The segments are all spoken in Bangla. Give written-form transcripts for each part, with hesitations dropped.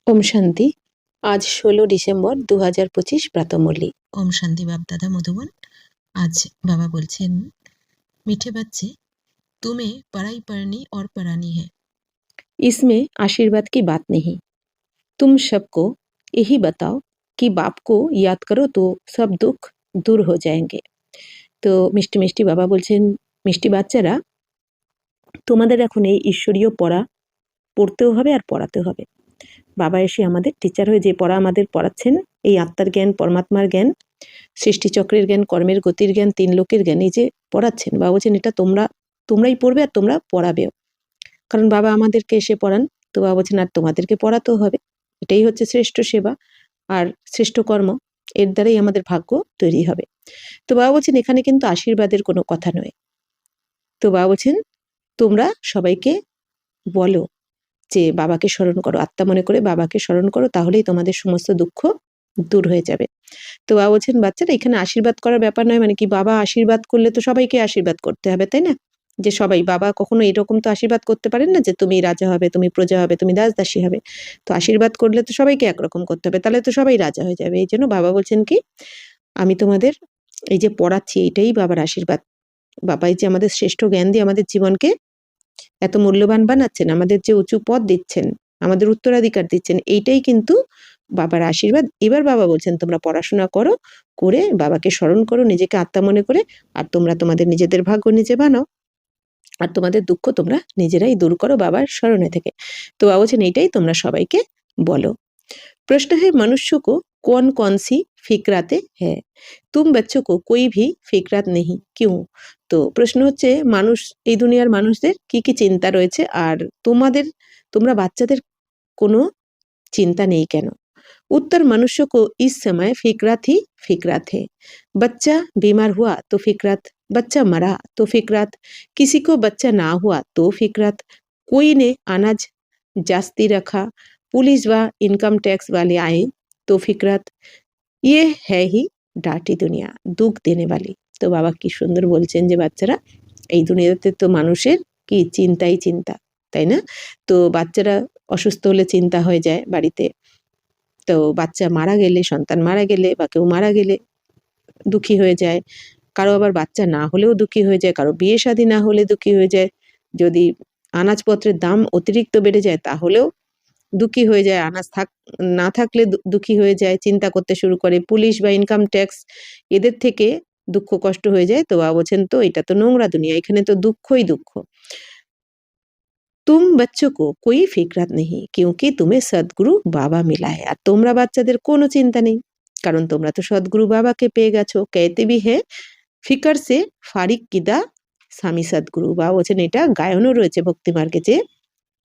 ओम शांति। आज 16 ডিসেম্বর 2025 প্রাতঃমূর্লি। ओम शांति बाप दादा मधुबन। आज बाबा बोलছেন, मीठे बच्चे तुम्हें पढ़ाई पढ़नी और पढ़ानी है, इसमें आशीर्वाद की बात नहीं। तुम सबको यही बताओ कि बाप को याद करो तो सब दुख दूर हो जाएंगे। তো মিষ্টি মিষ্টি বাবা বলছেন, মিষ্টি বাচ্চারা তোমাদের এখন এই ঈশ্বরীয় পড়া পড়তেও হবে আর পড়াতেও হবে। বাবা এসে আমাদের টিচার হয়ে যে পড়া আমাদের পড়াচ্ছেন, এই আত্মার জ্ঞান, পরমাত্মার জ্ঞান, সৃষ্টিচক্রের জ্ঞান, কর্মের গতির জ্ঞান, তিন লোকের জ্ঞান, এই যে পড়াচ্ছেন, বাবা বলছেন এটা তোমরাই পড়বে আর তোমরা পড়াবেও। কারণ বাবা আমাদেরকে এসে পড়ান, তো বাবা বলছেন আর তোমাদেরকে পড়াতেও হবে। এটাই হচ্ছে শ্রেষ্ঠ সেবা আর শ্রেষ্ঠ কর্ম, এর দ্বারাই আমাদের ভাগ্য তৈরি হবে। তো বাবা বলছেন এখানে কিন্তু আশীর্বাদের কোনো কথা নয়। তো বাবা বলছেন তোমরা সবাইকে বলো যে বাবাকে স্মরণ করো, আত্মা মনে করে বাবাকে স্মরণ করো, তাহলেই তোমাদের সমস্ত দুঃখ দূর হয়ে যাবে। তো বাবা বলছেন বাচ্চারা এখানে আশীর্বাদ করার ব্যাপার নয়, মানে কি বাবা আশীর্বাদ করলে তো সবাইকে আশীর্বাদ করতে হবে, তাই না? যে সবাই, বাবা কখনো এরকম তো আশীর্বাদ করতে পারেন না যে তুমি রাজা হবে, তুমি প্রজা হবে, তুমি দাসদাসী হবে। তো আশীর্বাদ করলে তো সবাইকে একরকম করতে হবে, তাহলে তো সবাই রাজা হয়ে যাবে। এই জন্য বাবা বলছেন কি, আমি তোমাদের এই যে পড়াচ্ছি এটাই বাবার আশীর্বাদ। বাবা এই যে আমাদের শ্রেষ্ঠ জ্ঞান দিয়ে আমাদের জীবনকে এত মূল্যবান বানাচ্ছেন, আমাদের যে উঁচু পদ দিচ্ছেন, আমাদের উত্তরাধিকার দিচ্ছেন, এইটাই কিন্তু বাবার আশীর্বাদ। এবার বাবা বলছেন তোমরা পড়াশোনা করো, করে বাবাকে স্মরণ করো নিজেকে আত্মা মনে করে, আর তোমরা তোমাদের নিজেদের ভাগ্য নিজে বানাও, আর তোমাদের দুঃখ তোমরা নিজেরাই দূর করো বাবার স্মরণে থেকে। তো বাবা বলছেন এইটাই তোমরা সবাইকে বলো। प्रश्न है मनुष्य को कौन कौन सी फिक्राते है, तुम बच्चों को कोई भी फिक्रात नहीं क्यों? তো প্রশ্ন হচ্ছে মানুষ, এই দুনিয়ার মানুষদের কি কি চিন্তা রয়েছে আর তোমরা বাচ্চাদের কোনো চিন্তা নেই কেন? उत्तर मनुष्य को इस समय फिक्रात ही फिक्रात है। बच्चा बीमार हुआ तो फिक्रात, बच्चा मरा तो फिक्रात, किसी को बच्चा ना हुआ तो फिक्रात, कोई ने अनाज जास्ती रखा, पुलिस व इनकम टैक्स वाले आए तो फिक्रात, ये है ही ডাটি দুনিয়া, দুঃখ দেনে वाली। তো বাবা কি সুন্দর বলছেন যে বাচ্চারা এই দুনিয়াতে তো মানুষের কি চিন্তাই চিন্তা, তাই না? তো বাচ্চারা অসুস্থ হলে চিন্তা হয়ে যায় বাড়িতে, তো বাচ্চা মারা গেলে, সন্তান মারা গেলে বা কেউ মারা গেলে দুঃখী হয়ে যায়, কারো আবার বাচ্চা না হলেও দুঃখী হয়ে যায়, কারো বিয়ে শাদী না হলে দুঃখী হয়ে যায়, যদি আনাজপত্রের দাম অতিরিক্ত বেড়ে যায় তাহলেও দুঃখী হয়ে যায়, আনাজ না থাকলে দুঃখী হয়ে যায়, চিন্তা করতে শুরু করে, পুলিশ বা ইনকাম ট্যাক্স এদের থেকে দুঃখ কষ্ট হয়ে যায়। তো বাবা বলছেন তো এটা তো নোংরা দুনিয়া, এখানে তো দুঃখই দুঃখ। तुम बच्चों को कोई फिक्रत नहीं क्योंकि तुम्हें सदगुरु बाबा मिला है, আর তোমরা বাচ্চাদের কোনো চিন্তা নেই কারণ তোমরা তো সদগুরু বাবাকে পেয়ে গেছো। कहते भी है ফিকর সে ফারিক কিদা স্বামী সদগুরু। বাবা বলছেন এটা গায়নও রয়েছে ভক্তিমার্গে যে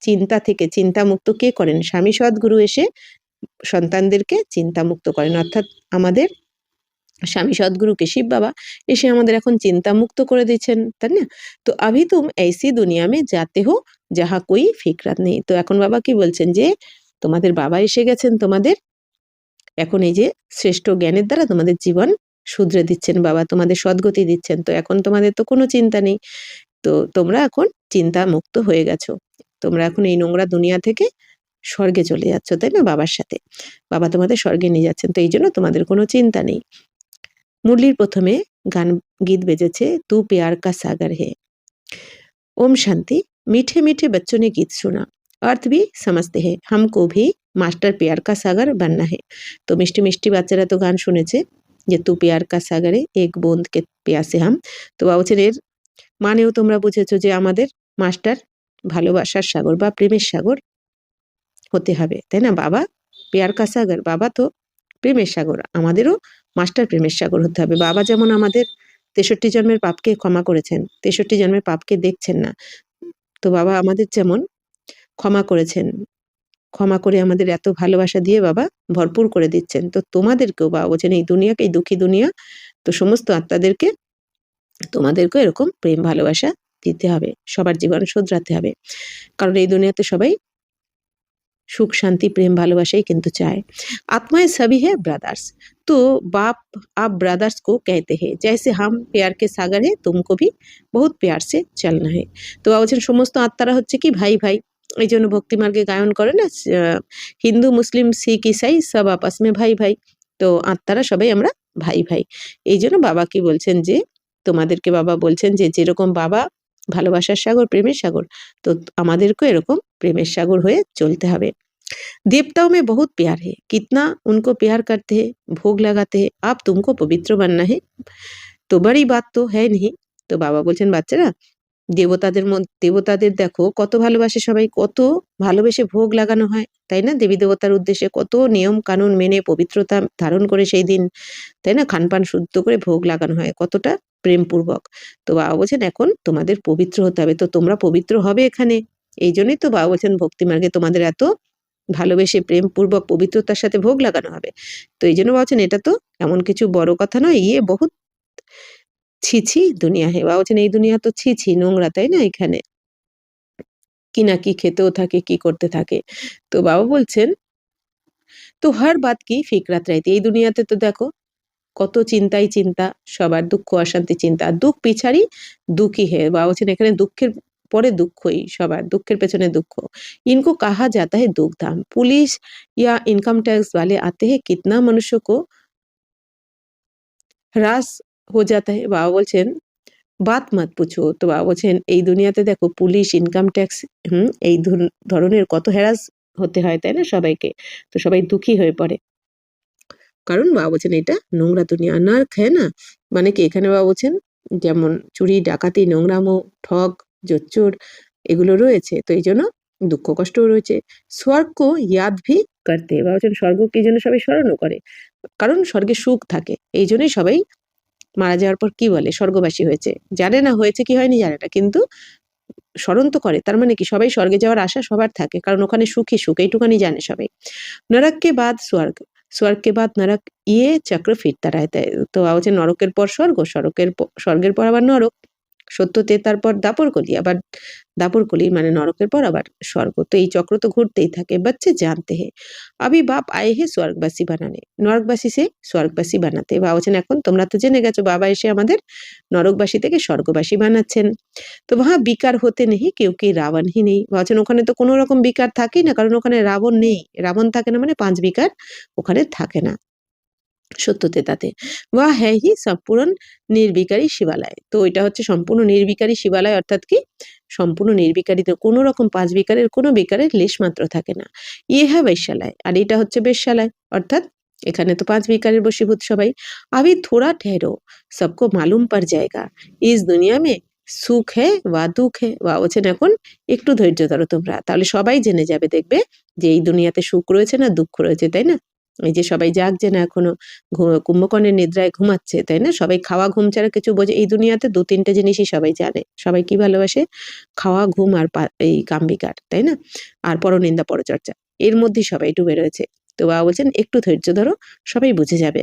চিন্তা থেকে চিন্তামুক্ত কে করেন? স্বামী সদগুরু এসে সন্তানদেরকে চিন্তামুক্ত করেন, অর্থাৎ আমাদের স্বামী সদগুরুকে শিব বাবা এসে আমাদের এখন চিন্তামুক্ত করে দিচ্ছেন, তাই না? তো আভি তুম ऐसी দুনিয়া মে যাতে হো যাহা কোই ফিকরাত নেই। তো এখন বাবা কি বলছেন যে তোমাদের বাবা এসে গেছেন, তোমাদের এখন এই যে শ্রেষ্ঠ জ্ঞানের দ্বারা তোমাদের জীবন শুধরে দিচ্ছেন বাবা, তোমাদের সদ্গতি দিচ্ছেন। তো এখন তোমাদের তো কোনো চিন্তা নেই, তো তোমরা এখন চিন্তা মুক্ত হয়ে গেছো, তোমরা এখন এই নোংরা দুনিয়া থেকে স্বর্গে চলে যাচ্ছ, তাই না? বাবার সাথে বাবা তোমাদের স্বর্গে নিয়ে যাচ্ছেন, তো এই জন্য তোমাদের কোনো চিন্তা নেই। মুরলির প্রথমে গীত বেজেছে তু प्यार का सागर है। ओम शांति। मीठे मीठे बच्चों ने गीत सुना, अर्थ भी समझते हैं, हमको भी मास्टर प्यार का सागर बनना है। তো মিষ্টি মিষ্টি বাচ্চারা তো গান শুনেছে যে তু प्यार का सागर है एक बूंद के प्यासे हम। তো বাবা বলছেন এর মানেও তোমরা বুঝেছো যে আমাদের মাস্টার ভালোবাসার সাগর বা প্রেমের সাগর হতে হবে, তাই না? বাবা প্যার কা সাগর, বাবা তো প্রেমের সাগর, আমাদেরও মাস্টার প্রেমের সাগর হতে হবে। বাবা যেমন আমাদের 63 জন্মের পাপকে ক্ষমা করেছেন, 63 জন্মের পাপকে দেখছেন না, তো বাবা আমাদের যেমন ক্ষমা করেছেন, ক্ষমা করে আমাদের এত ভালোবাসা দিয়ে বাবা ভরপুর করে দিচ্ছেন। তো তোমাদেরকেও বাবা বলছেন এই দুনিয়াকে, এই দুঃখী দুনিয়া, তো সমস্ত আত্মাদেরকে তোমাদেরকেও এরকম প্রেম ভালোবাসা দিতে হবে, সবার জীবন শুধরাতে হবে, কারণ এই দুনিয়াতে সবাই সুখ শান্তি প্রেম ভালোবাসাই কিন্তু চায়। आत्माएं सभी है ब्रदर्स, तो बाप आप ब्रदर्स को कहते हैं जैसे हम प्यार के सागर है, तुमको भी बहुत प्यार से चलना है। তো বলছেন সমস্ত আত্মারা হচ্ছে কি ভাই ভাই, এই জন্য ভক্তি মার্গে গায়ন করে না, হিন্দু মুসলিম শিখ ইসাই সব আপস মে ভাই ভাই, তো আত্মারা সবাই আমরা ভাই ভাই। এই জন্য বাবা কি বলছেন যে তোমাদেরকে বাবা বলছেন যে যেরকম বাবা ভালোবাসার সাগর প্রেমের সাগর, তো আমাদেরকেও এরকম প্রেমের সাগর হয়ে চলতে হবে। देवताओं में बहुत प्यार है, कितना उनको प्यार करते हैं, भोग लगाते हैं, अब तुमको पवित्र बनना है, तो बड़ी बात तो है नहीं। তো বাবা বলছেন বাচ্চারা দেবতাদের দেখো কত ভালোবাসে সবাই, কত ভালোবেসে ভোগ লাগানো হয়, তাই না? দেবী দেবতার উদ্দেশ্যে কত নিয়ম কানুন মেনে পবিত্রতা ধারণ করে সেই দিন, তাই না, খানপান শুদ্ধ করে ভোগ লাগানো হয়, কতটা প্রেমপূর্বক। তো বাবা বলছেন এখন তোমাদের পবিত্র হতে হবে, তো তোমরা পবিত্র হবে এখানে। এই জন্যই তো বাবা বলছেন ভক্তি মার্গে তোমাদের এত ভালোবেসে প্রেমপূর্বক পবিত্রতার সাথে ভোগ লাগানো হবে। তো এই জন্য বলছেন এটা তো এমন কিছু বড় কথা নয়, ইয়ে বহুত ছি ছি দুনিয়া হে। বাবা বলছেন এই দুনিয়া তো ছি ছি নোংরা, তাই না? এখানে কি না কি খেতেও থাকে, কি করতে থাকে। তো বাবা বলছেন তো হর বাত কি ফিকরাত রাইতে, এই দুনিয়াতে তো দেখো কত চিন্তাই চিন্তা, সবার দুঃখ অশান্তি চিন্তা, দুঃখ পিছাড়ি দুঃখী হে। বাবা বলছেন এখানে দুঃখের পরে দুঃখই, সবার দুঃখের পেছনে দুঃখ। इनको कहा जाता है दुख धाम, पुलिस या इनकम टैक्स वाले आते हैं, कितना मनुष्य को হ্রাস हो जाता है। বাবা বলছেন বাত মত পুছো। তো বাবা বলছেন এই দুনিয়াতে দেখো পুলিশ ইনকাম ট্যাক্স এই ধরনের কত হ্যারাস হতে হয়, তাই না সবাইকে, তো সবাই দুঃখী হয়ে পড়ে। কারণ বাবা বলছেন এটা নোংরা দুনিয়া, নার্ক হ্যাঁ না, মানে কি এখানে বাবা বলছেন যেমন চুরি ডাকাতি নোংরামো ঠগ জোচ্চোর এগুলো রয়েছে, তো এই জন্য দুঃখ কষ্টও রয়েছে। স্বর্গ ইয়াদ ভি করতে, বাবা বলছেন স্বর্গকে এই জন্য সবাই স্মরণও করে, কারণ স্বর্গে সুখ থাকে, এই জন্যই সবাই মারা যাওয়ার পর কি বলে স্বর্গবাসী হয়েছে, জানে না হয়েছে কি হয়নি জানে না, কিন্তু স্মরণ তো করে, তার মানে কি সবাই স্বর্গে যাওয়ার আশা সবার থাকে, কারণ ওখানে সুখী সুখ এইটুকানি জানে সবাই। নরক কে বাদ স্বর্গ, স্বর্গ কে বাদ নরক, ইয়ে চক্র ফিরতা রাহতা है। তো হচ্ছে নরকের পর স্বর্গ, স্বর্গের পর আবার নরক, সত্যতে তারপর দাপরকলি, আবার দাপরকলি মানে নরকের পর আবার স্বর্গ, তো এই চক্র তো ঘুরতেই থাকে। বাচ্চে জানতে হে अभी बाप आए हैं স্বর্গবাসী বানানে, নরকবাসী সে স্বর্গবাসী বানাতে। বাবা বলছেন এখন তোমরা তো জেনে গেছো বাবা এসে আমাদের নরকবাসী থেকে স্বর্গবাসী বানাচ্ছেন। তো वहाँ বিকার হতে নেই क्योंकि রাবণ হি নেই, বলছেন ওখানে তো কোনো রকম বিকার থাকেই না, কারণ ওখানে রাবণ নেই, রাবণ থাকে না মানে 5 বিকার ওখানে থাকে না সত্যতে তাতে। ওয়া হ্যাঁ হি সম্পূর্ণ নির্বিকারী শিবালয়, তো এটা হচ্ছে সম্পূর্ণ নির্বিকারী শিবালয়, অর্থাৎ কি সম্পূর্ণ নির্বিকারী, তো কোনো রকম 5 বিকারের কোনো বিকারের লেশ মাত্র থাকে না। ইয়ে হ্যাঁ বেশ্যালয়, আর এটা হচ্ছে বেশ্যালয়, অর্থাৎ এখানে তো 5 বিকারের বশীভূত সবাই। আবি থোড়া ঠেহরো সবকো মালুম পড় জায়েগা ইস দুনিয়া মে সুখ হে ওয়া দুঃখ হে। বা বলছেন এখন একটু ধৈর্য ধরো তোমরা, তাহলে সবাই জেনে যাবে, দেখবে যে এই দুনিয়াতে সুখ রয়েছে না দুঃখ রয়েছে, তাই না? এই যে সবাই জাগছে না এখনো, কুম্ভকর্ণের নিদ্রায় ঘুমাচ্ছে, তাই না? সবাই খাওয়া ঘুম ছাড়া কিছু বোঝে, এই দুনিয়াতে 2-3টে জিনিসই সবাই জানে, সবাই কি ভালোবাসে, খাওয়া ঘুম আর এই কামবিকার, তাই না, আর পরনিন্দা পরচর্চা, এর মধ্যেই সবাই ডুবে রয়েছে। তো বাবা বলছেন একটু ধৈর্য ধরো, সবাই বুঝে যাবে।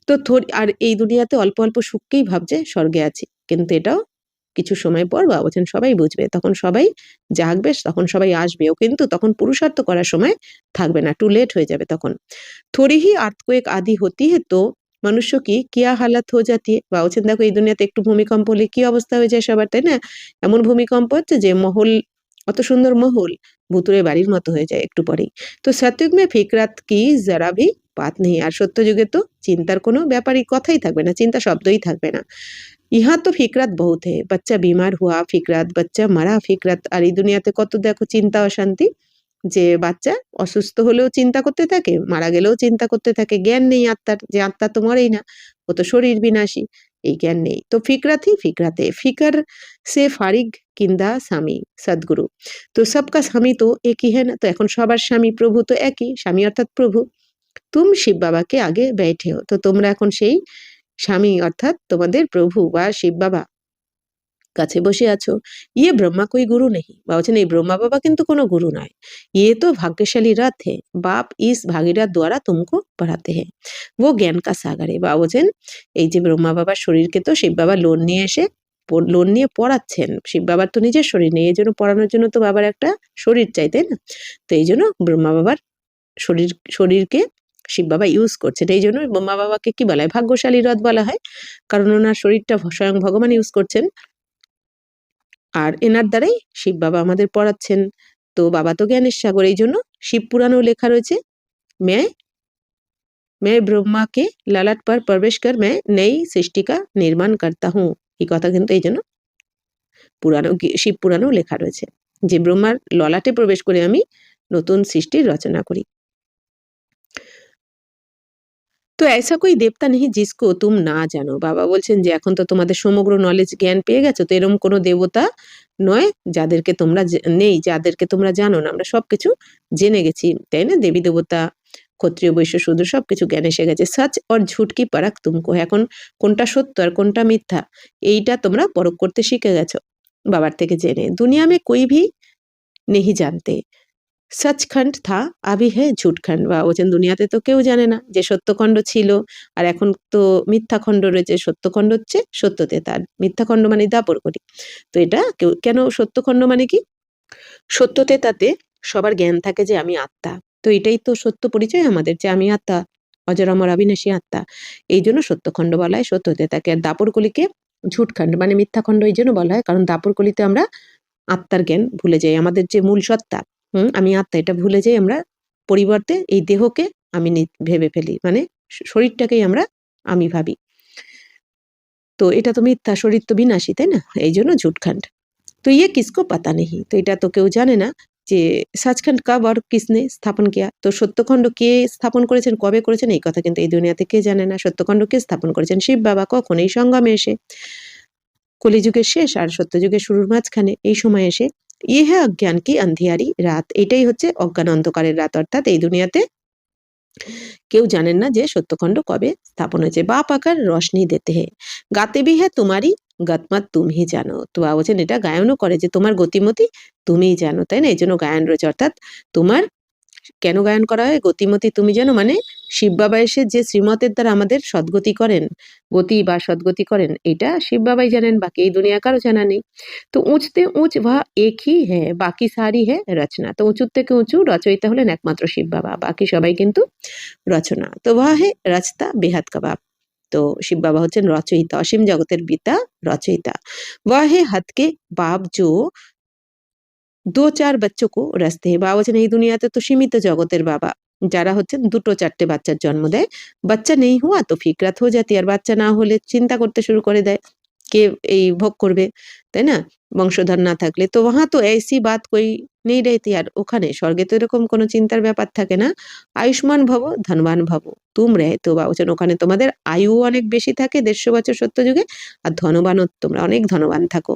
তো আর এই দুনিয়াতে অল্প অল্প সুখকেই ভাবছে স্বর্গে আছি, কিন্তু এটাও কিছু সময় পর বাবা বলছেন সবাই বুঝবে, তখন সবাই জাগবে, তখন সবাই আসবেও, কিন্তু তখন পুরুষার্থ করার সময় থাকবে না, টু লেট হয়ে যাবে তখন। थोड़ी ही अर्थक्वेक आदि होती है तो मनुष्य की क्या हालत हो जाती है। বাবা বলছেন দেখো এই দুনিয়াতে একটু ভূমিকম্প হলে কি অবস্থা হয়ে যায় সবার, তাই না? এমন ভূমিকম্প হচ্ছে যে মহল, অত সুন্দর মহল ভুতুড়ে বাড়ির মতো হয়ে যায় একটু পরেই। তো সত্যযুগ মে ফিকরাত কি জরা ভি বাত নেই, আর সত্যযুগে তো চিন্তার কোনো ব্যাপারই কথাই থাকবে না, চিন্তা শব্দই থাকবে না। ইহা তো ফিকরাত বহুত হে, বাচ্চা বিমার হুয়া ফিকরাত, বাচ্চা মারা ফিকরাত, আর এই দুনিয়াতে কত দেখো চিন্তা অশান্তি, যে বাচ্চা অসুস্থ হলেও চিন্তা করতে থাকে, মারা গেলেও চিন্তা করতে থাকে, জ্ঞান নেই আত্মার, যে আত্মা তো মরেই না, ও তো শরীর বিনাশী, এই জ্ঞান নেই। তো ফিকরাত হি ফিকরাতে, ফিকর সে ফারিগ কিন্দা স্বামী সদ্গুরু, তো সবকা স্বামী তো একই হ্যাঁ না, তো এখন সবার স্বামী প্রভু তো একই, স্বামী অর্থাৎ প্রভু। তুম শিব বাবাকে আগে बैठे हो, তো তোমরা এখন সেই স্বামী অর্থাৎ তোমাদের প্রভু বা শিব বাবা কাছে বসে আছো। ইয়ে ব্রহ্মা কোই গুরু নেই, বা বলছেন এই ব্রহ্মা বাবা কিন্তু কোনো গুরু নয়। ইয়ে তো ভাগ্যশালী রথ হে, বাপ ইস ভাগীরথ দ্বারা তুমকো পড়াতে হে, ও জ্ঞান কা সাগর হে। বা বলছেন এই যে ব্রহ্মা বাবার শরীরকে তো শিব বাবা লোন নিয়ে এসে লোন নিয়ে পড়াচ্ছেন, শিব বাবার তো নিজের শরীর নেই, এই জন্য পড়ানোর জন্য তো বাবার একটা শরীর চাই, তাই না? তো এই জন্য ব্রহ্মা বাবার শরীরকে শিব বাবা ইউজ করছেন, এই জন্য ব্রহ্মা বাবাকে কি বলা হয় ভাগ্যশালী রথ বলা হয়, কারণ ওনার শরীরটা স্বয়ং ভগবান ইউজ করছেন। আর এনার দ্বারাই শিব বাবা আমাদের পড়াচ্ছেন। তো বাবা তো জ্ঞানের সাগর, এই জন্য শিব পুরাণেও লেখা রয়েছে, मैं मैं ब्रह्मा के ललाट पर प्रवेश कर मैं नई सृष्टि का निर्माण करता हूँ। এই কথা কিন্তু এই জন্য পুরাণেও শিব পুরাণেও লেখা রয়েছে যে ব্রহ্মার ললাটে প্রবেশ করে আমি নতুন সৃষ্টির রচনা করি। তো ऐसा कोई देवता नहीं जिसको तुम না জানো। বাবা বলছেন যে এখন তো তোমাদের সমগ্র নলেজ জ্ঞান পেয়ে গেছো, তো এরকম কোনো দেবতা নয় যাদেরকে তোমরা নেই, যাদেরকে তোমরা জানো না। আমরা সবকিছু জেনে গেছি, তাই না? দেবী দেবতা, ক্ষত্রিয় বৈশ্য শূদ্র সবকিছু জ্ঞান এসে গেছে। সচ और झूठ की परख तुमको है। এখন কোনটা সত্য আর কোনটা মিথ্যা এইটা তোমরা পরখ করতে শিখে গেছো বাবার থেকে জেনে। দুনিয়া में कोई भी नहीं जानते সচখণ্ড থা আভি হে ঝুটখণ্ড। বা বলছেন দুনিয়াতে তো কেউ জানে না যে সত্যখণ্ড ছিল আর এখন তো মিথ্যাখণ্ড রয়েছে। সত্যখণ্ড হচ্ছে সত্যতে তার, মিথ্যাখণ্ড মানে দাপরকলি। তো এটা কেউ কেন সত্যখণ্ড মানে কি? সত্যতে তাতে সবার জ্ঞান থাকে যে আমি আত্মা। তো এটাই তো সত্য পরিচয় আমাদের, যে আমি আত্মা, অজর অমর অবিনাশী আত্মা। এই জন্য সত্যখণ্ড বলা হয় সত্যতে তাকে। আর দাপরকলিকে ঝুটখণ্ড মানে মিথ্যাখণ্ড এই জন্য বলা হয় কারণ দাপরকলিতে আমরা আত্মার জ্ঞান ভুলে যাই, আমাদের যে মূল সত্তা আমি আত্মা এটা ভুলে যাই আমরা। পরিবর্তে এই দেহকে আমি ভেবে ফেলি, মানে শরীরটাকেই আমরা আমি ভাবি। তো এটা তো মিথ্যা, শরীর তো বিনাশী, তাই না? এই জন্য ঝুটখণ্ড। তো ইয়ে কিসকো পাতা নেই, তো এটা তো কেউ জানে না যে সচখণ্ড কব আর কিসনে স্থাপন কিয়া। তো সত্যখণ্ড কে স্থাপন করেছেন, কবে করেছেন এই কথা কিন্তু এই দুনিয়াতে কে জানে না। সত্যখণ্ড কে স্থাপন করেছেন? শিব বাবা। কখন? এই সঙ্গমে এসে, কলিযুগের শেষ আর সত্যযুগের শুরুর মাঝখানে এই সময় এসে। ইয়ে হ্যাঁ অজ্ঞান কি अंधियारी রাত, এটাই হচ্ছে অজ্ঞান অন্ধকারের রাত। অর্থাৎ এই দুনিয়াতে কেউ জানেন না যে সত্যখণ্ড কবে স্থাপন হয়েছে। বাপ আকার রোশনি দেতে হে, গাতে ভি হ্যাঁ তোমারই গতমত তুমি জানো। তো বলছেন এটা গায়নও করে যে তোমার গতিমতি তুমিই জানো, তাই না? এই জন্য গায়ন রয়েছে। অর্থাৎ তোমার কেন গায়ন করা হয়? গতিমতি তুমি জানো মানে শিব বাবা এসে যে শ্রীমতের দ্বারা আমাদের সদ্গতি করেন, গতি বা সদ্গতি করেন, এটা শিব বাবাই জানেন, বাকি এই দুনিয়া কারো জানা নেই। তো উঁচতে উঁচ ভা একই হ্যাঁ বাকি সারি হ্যাঁ রচনা। তো উঁচুর থেকে উঁচু রচয়িতা হলেন একমাত্র শিব বাবা, বাকি সবাই কিন্তু রচনা। তো ভা হে রচতা বেহাত কাবাব। তো শিব বাবা হচ্ছেন রচয়িতা, অসীম জগতের পিতা, রচয়িতা। ওয়া হে হাতকে বাপ জো 2-4 बच्चों को रचते हैं। বাবা বলছেন এই দুনিয়াতে তো সীমিত জগতের বাবা, যারা হচ্ছেন 2-4টে বাচ্চার জন্ম দেয়। বাচ্চা নেই হুয়া তো ফিকরাত হয়ে যাতি, আর বাচ্চা না হলে চিন্তা করতে শুরু করে দেয় কে এই ভোগ করবে, তাই না? বংশধর না থাকলে। তো ওহা তো ऐसी बात कोई नहीं रहती। আর ওখানে স্বর্গে তো এরকম কোনো চিন্তার ব্যাপার থাকে না। আয়ুষ্মান ভব ধনবান ভব তুম রে। তো বাবা বলছেন ওখানে তোমাদের আয়ু অনেক বেশি থাকে 150 বছর সত্যযুগে, আর ধনবানও তোমরা অনেক ধনবান থাকো।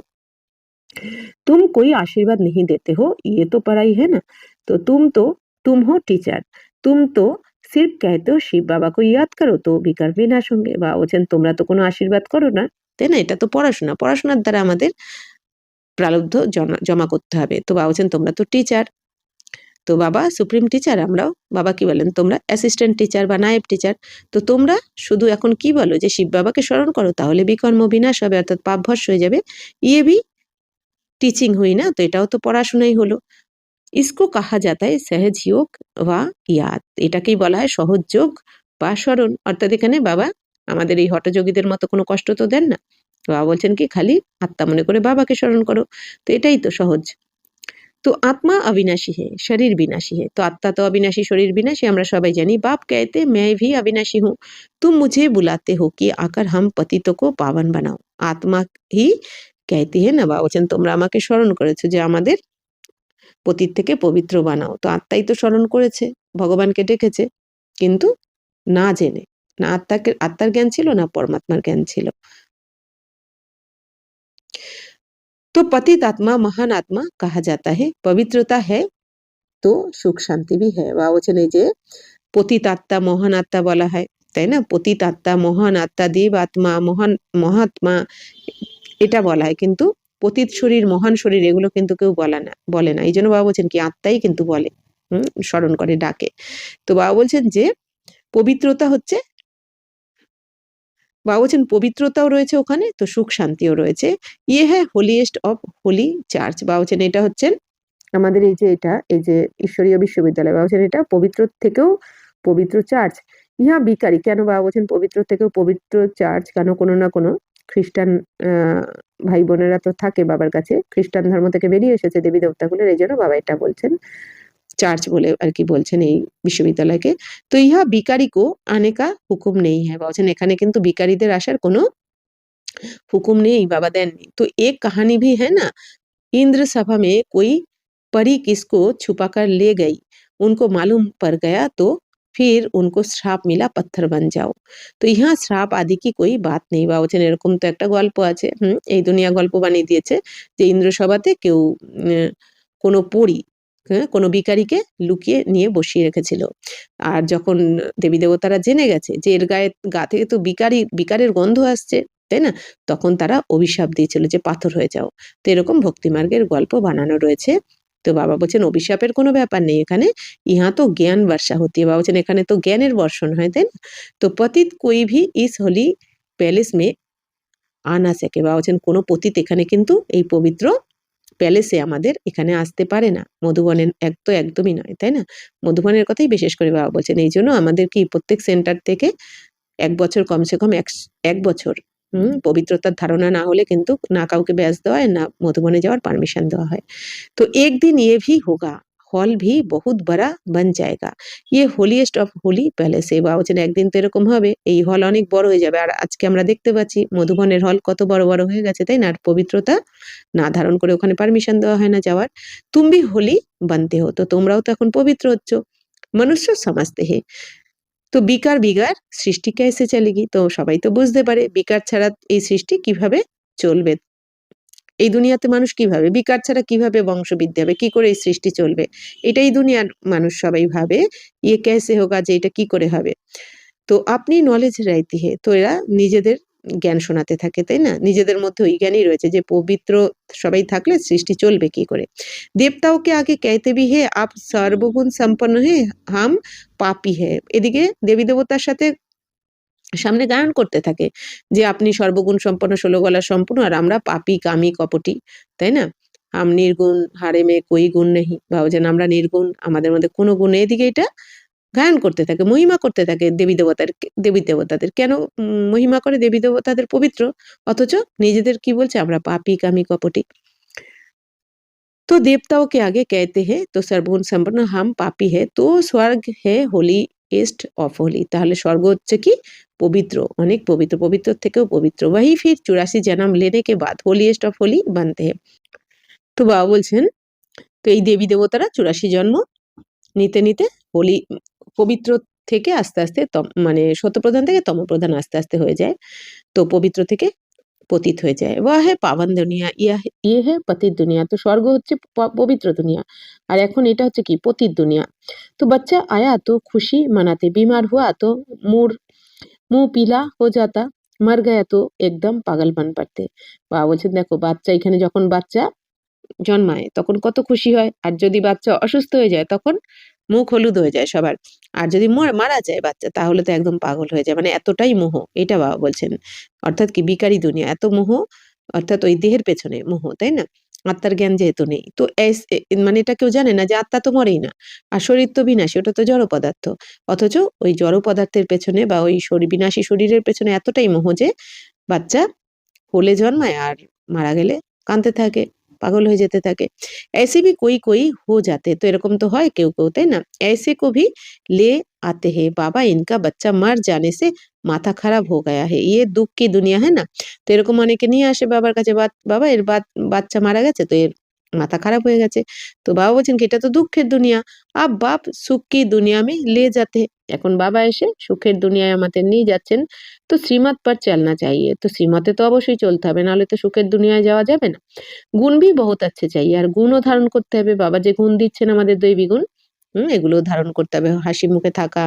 तुम कोई आशीर्वाद नहीं देते हो, ये तो पढ़ाई है ना। तो तुम हो टीचर, तुम तो सिर्फ कहते हो শিব বাবা को याद करो तो বিকার বিনাশ होंगे। বা বলছেন তোমরা তো কোনো আশীর্বাদ করো না, তাই না? এটা তো পড়াশোনা, পড়াশোনার দ্বারা আমাদের প্রারব্ধ জমা করতে হবে। তো বাবা বলছেন তোমরা তো টিচার, তো বাবা সুপ্রিম টিচার, আমরাও বাবা কি বলেন তোমরা অ্যাসিস্ট্যান্ট টিচার বা নায়েব টিচার। তো তোমরা শুধু এখন কি বলো যে শিব বাবাকে স্মরণ করো তাহলে বিকর্ম বিনাশ হবে, অর্থাৎ পাপ ভস্ম হয়ে যাবে। ইয়ে ভি টিচিং হুই না, তো এটাও তো পড়াশোনাই হলো। इसको कहा जाता है सहज योग বা ইয়াদ, এটাকেই বলা হয় সহজ যোগ বা স্মরণ। অর্থাৎ এখানে বাবা আমাদের এই হঠযোগীদের মতো কোনো কষ্ট তো দেন না। বাবা বলছেন কি খালি আত্মা মনে করে বাবাকে স্মরণ করো, তো এটাই তো সহজ। তো আত্মা অবিনাশী হে শরীর বিনাশী হে। তো আত্মা তো অবিনাশী, শরীর বিনাশী, আমরা সবাই জানি। বাপ कहते मैं भी अविनाशी हूँ, तुम मुझे बुलाते हो कि आकर हम पतितों को पावन बनाओ। আত্মা হি कहती है না, বাবা বলছেন তোমরা আমাকে স্মরণ করেছো যে আমাদের পতিত থেকে পবিত্র বানাও। তো আত্মাই তো স্মরণ করেছে, ভগবানকে ডেকেছে, কিন্তু না জেনে। না আত্মার জ্ঞান ছিল না পরমাত্মার জ্ঞান ছিল। তো পতিত আত্মা মহান আত্মা কাহা যাতা হে, পবিত্রতা है তো সুখ শান্তি ভি है। বা বলছেন এই যে পতিত আত্মা মহান আত্মা বলা হয়, তাই না? পতিত আত্মা, মহান আত্মা, দেব আত্মা, মহান মহাত্মা, এটা বলা হয়। কিন্তু পতিত শরীর, মহান শরীর এগুলো কিন্তু কেউ বলে না। এই জন্য বাবা বলছেন কি আত্মাই কিন্তু বলে, স্মরণ করে ডাকে। তো বাবা বলছেন যে পবিত্রতা হচ্ছে, বাবা বলছেন পবিত্রতাও রয়েছে ওখানে, তো সুখ শান্তিও রয়েছে। ইয়ে হ্যাঁ হোলিয়েস্ট অফ হোলি চার্চ। বাবা বলছেন এটা হচ্ছেন আমাদের এই যে এটা, এই যে ঈশ্বরীয় বিশ্ববিদ্যালয়, বাবা বলছেন এটা পবিত্র থেকেও পবিত্র চার্চ। ইহা বিকারি, কেন বাবা বলছেন পবিত্র থেকেও পবিত্র চার্চ? কেন কোনো না কোনো খ্রিস্টান ভাই বোনেরা তো থাকে বাবার কাছে, খ্রিস্টান ধর্ম থেকে বেরিয়ে এসেছে দেবী দেবতাগুলোর, এই জন্য বাবা এটা বলছেন, চার্চ বলে আর কি বলছেন এই বিশ্ববিদ্যালয়কে। তো ইহা বিকারিকো আনে কা হুকুম নেই হ্যাঁ, বলছেন এখানে কিন্তু বিকারীদের আসার কোনো হুকুম নেই, বাবা দেননি। তো এক কাহানি ভি হ্যাঁ না, इंद्र सभा में कोई परी किसको छुपाकर ले गई, उनको मालूम पड़ गया तो फिर उनको श्राप मिला पत्थर बन जाओ। তো ইহা শ্রাপ আদি কি কই বাত নেই, বা বলছেন এরকম তো একটা গল্প আছে, এই দুনিয়া গল্প বানিয়ে দিয়েছে যে ইন্দ্রসভাতে কেউ কোনো পরী, হ্যাঁ, কোনো বিকারীকে লুকিয়ে নিয়ে বসিয়ে রেখেছিল। আর যখন দেবী দেবতারা জেনে গেছে যে এর গা থেকে তো বিকারের গন্ধ আসছে, তাই না, তখন তারা অভিশাপ দিয়েছিল যে পাথর হয়ে যাও। তো এরকম ভক্তিমার্গের গল্প বানানো রয়েছে। তো বাবা বলছেন অভিশাপের কোনো ব্যাপার নেই এখানে, ইহা তো জ্ঞান বর্ষা হতি है। বাবা বলছেন এখানে তো জ্ঞানের বর্ষণ হয়, তাই না। তো পতিত कोई भी इस होली पैलेस में आ ना सके, বাবা বলছেন কোনো পতিত এখানে কিন্তু এই পবিত্র প্যালেসে আমাদের এখানে আসতে পারে না, মধুবনের এক তো একদমই নয়, তাই না। মধুবনের কথাই বিশেষ করে বাবা বলছেন, এই জন্য আমাদের কি প্রত্যেক সেন্টার থেকে 1 বছর কমসে কম 1 বছর পবিত্রতার ধারণা না হলে কিন্তু না কাউকে ব্যাচ দেওয়া হয়, না মধুবনে যাওয়ার পারমিশন দেওয়া হয়। तो एक दिन ये भी होगा, हॉल भी बहुत बड़ा बन जाएगा, ये হোলিয়েস্ট অফ হোলি প্যালেসে, বা বলছেন একদিন তো এরকম হবে এই হল অনেক বড় হয়ে যাবে। আর আজকে আমরা দেখতে পাচ্ছি মধুবনের হল কত বড় বড় হয়ে গেছে, তাই না। আর পবিত্রতা না ধারণ করে ওখানে পারমিশন দেওয়া হয় না যাওয়ার। তুমি হোলি বানতে হো, তো তোমরাও তো এখন পবিত্র হচ্ছ। মনুষ্য সমাজতে হে, তো বিকার বিগার সৃষ্টি কেসে চলেগি, তো সবাই তো বুঝতে পারে বিকার ছাড়া এই সৃষ্টি কিভাবে চলবে, এই দুনিয়াতে মানুষ কিভাবে, বিকার ছাড়া কিভাবে বংশবৃদ্ধি হবে, কি করে এই সৃষ্টি চলবে, এটাই দুনিয়ার মানুষ সবাই ভাবে, ইয়ে কেসে হোগা, যে এটা কি করে হবে। তো আপনি নলেজ রাইতি হে, তো এরা নিজেদের জ্ঞান শোনাতে থাকে, তাই না, নিজেদের মধ্যে ওই জ্ঞানই রয়েছে যে পবিত্র সবাই থাকলে সৃষ্টি চলবে কি করে। দেবতাওকে আগে कहते भी है आप सर्वगुण संपन्न है, हम पापी है, এদিকে দেবী দেবতার সাথে সামনে গায়ন করতে থাকে যে আপনি সর্বগুণ সম্পন্ন, 16 গলা সম্পূর্ণ, আর আমরা পাপী কামী কপটি, তাই না। হাম নির্গুণ হারে মে কোই গুণ নেহি, ভাবো যেন আমরা নির্গুণ, আমাদের মধ্যে কোনো গুণ নেই, এদিকে এটা গায়ন করতে থাকে, মহিমা করতে থাকে দেবী দেবতাদের কেন মহিমা করে, দেবী দেবতাদের পবিত্র, অথচ নিজেদের কি বলছে আমরা পাপী কামী কপটি। तो देवताओं के आगे कहते हैं तो सर्वगुण संपन्न हम पापी है, तो स्वर्ग है होली इस्ट ऑफ होली, তাহলে স্বর্গ হচ্ছে কি পবিত্র, অনেক পবিত্র, পবিত্র থেকেও পবিত্র। वही फिर 84 जन्म लेने के बाद होलीएस्ट ऑफ होली बनते हैं। তো বাবা বলছেন তো এই দেবী দেবতারা 84 জন্ম নিতে নিতে হোলি পবিত্র থেকে আস্তে আস্তে মানে সত্যপ্রধান থেকে তমপ্রধান আস্তে আস্তে হয়ে যায়, তো পবিত্র থেকে পতিত হয়ে যায়। ওয়া হে পাবন দুনিয়া, ইয়ে হে পতিত দুনিয়া, তো স্বর্গ হচ্ছে পবিত্র দুনিয়া, আর এখন এটা হচ্ছে কি পতিত দুনিয়া। তো বাচ্চা আয়া তো খুশি মানাতে, বিমার হুয়া তো মুঁহ পিলা হো যাতা, মর গয়া তো একদম পাগল বান পড়তে। বাবা বলছেন দেখো বাচ্চা এখানে যখন বাচ্চা জন্মায় তখন কত খুশি হয়, আর যদি বাচ্চা অসুস্থ হয়ে যায় তখন মুখ হলুদ হয়ে যায় সবার, আর যদি মারা যায় বাচ্চা তাহলে তো একদম পাগল হয়ে যায়, মানে এতটাই মোহ, এটা বাবা বলছেন। অর্থাৎ কি বিকারী দুনিয়া, এত মোহ, অর্থাৎ ওই দেহের পেছনে মোহ, তাই না, আত্মার জ্ঞান যেহেতু নেই। তো মানে এটা কেউ জানে না যে আত্মা তো মরেই না, আর শরীর তো বিনাশী, ওটা তো জড় পদার্থ, অথচ ওই জড় পদার্থের পেছনে বা ওই বিনাশী শরীরের পেছনে এতটাই মোহ যে বাচ্চা হলে জন্মায় আর মারা গেলে কাঁদতে থাকে, পাগল হয়ে যেতে থাকে। ऐसे भी कोई कोई हो जाते, তো এরকম তো হয় কেউ কেউ, তাই না। ऐसे को भी ले आते हैं, बाबा इनका बच्चा मर जाने से माथा खराब हो गया है, ये दुख की दुनिया है ना। তো এরকম অনেকে নিয়ে আসে বাবার কাছে, বাবা এর বাচ্চা মারা গেছে, তো এর মাথা খারাপ হয়ে গেছে। তো বাবা বলছেন কি এটা তো দুঃখের দুনিয়া, আব বাপ সুখ কি দুনিয়া মে লে যাতে, এখন বাবা এসে সুখের দুনিয়ায় আমাদের নিয়ে যাচ্ছেন। তো শ্রীমত পর চলনা চাইয়ে, তো শ্রীমতে তো অবশ্যই চলতে হবে, নাহলে তো সুখের দুনিয়ায় যাওয়া যাবে না। গুণ ভি বহুত আচ্ছে চাইয়ে, আর গুণও ধারণ করতে হবে, বাবা যে গুণ দিচ্ছেন আমাদের দৈবী গুণ, এগুলো ধারণ করতে হবে, হাসি মুখে থাকা,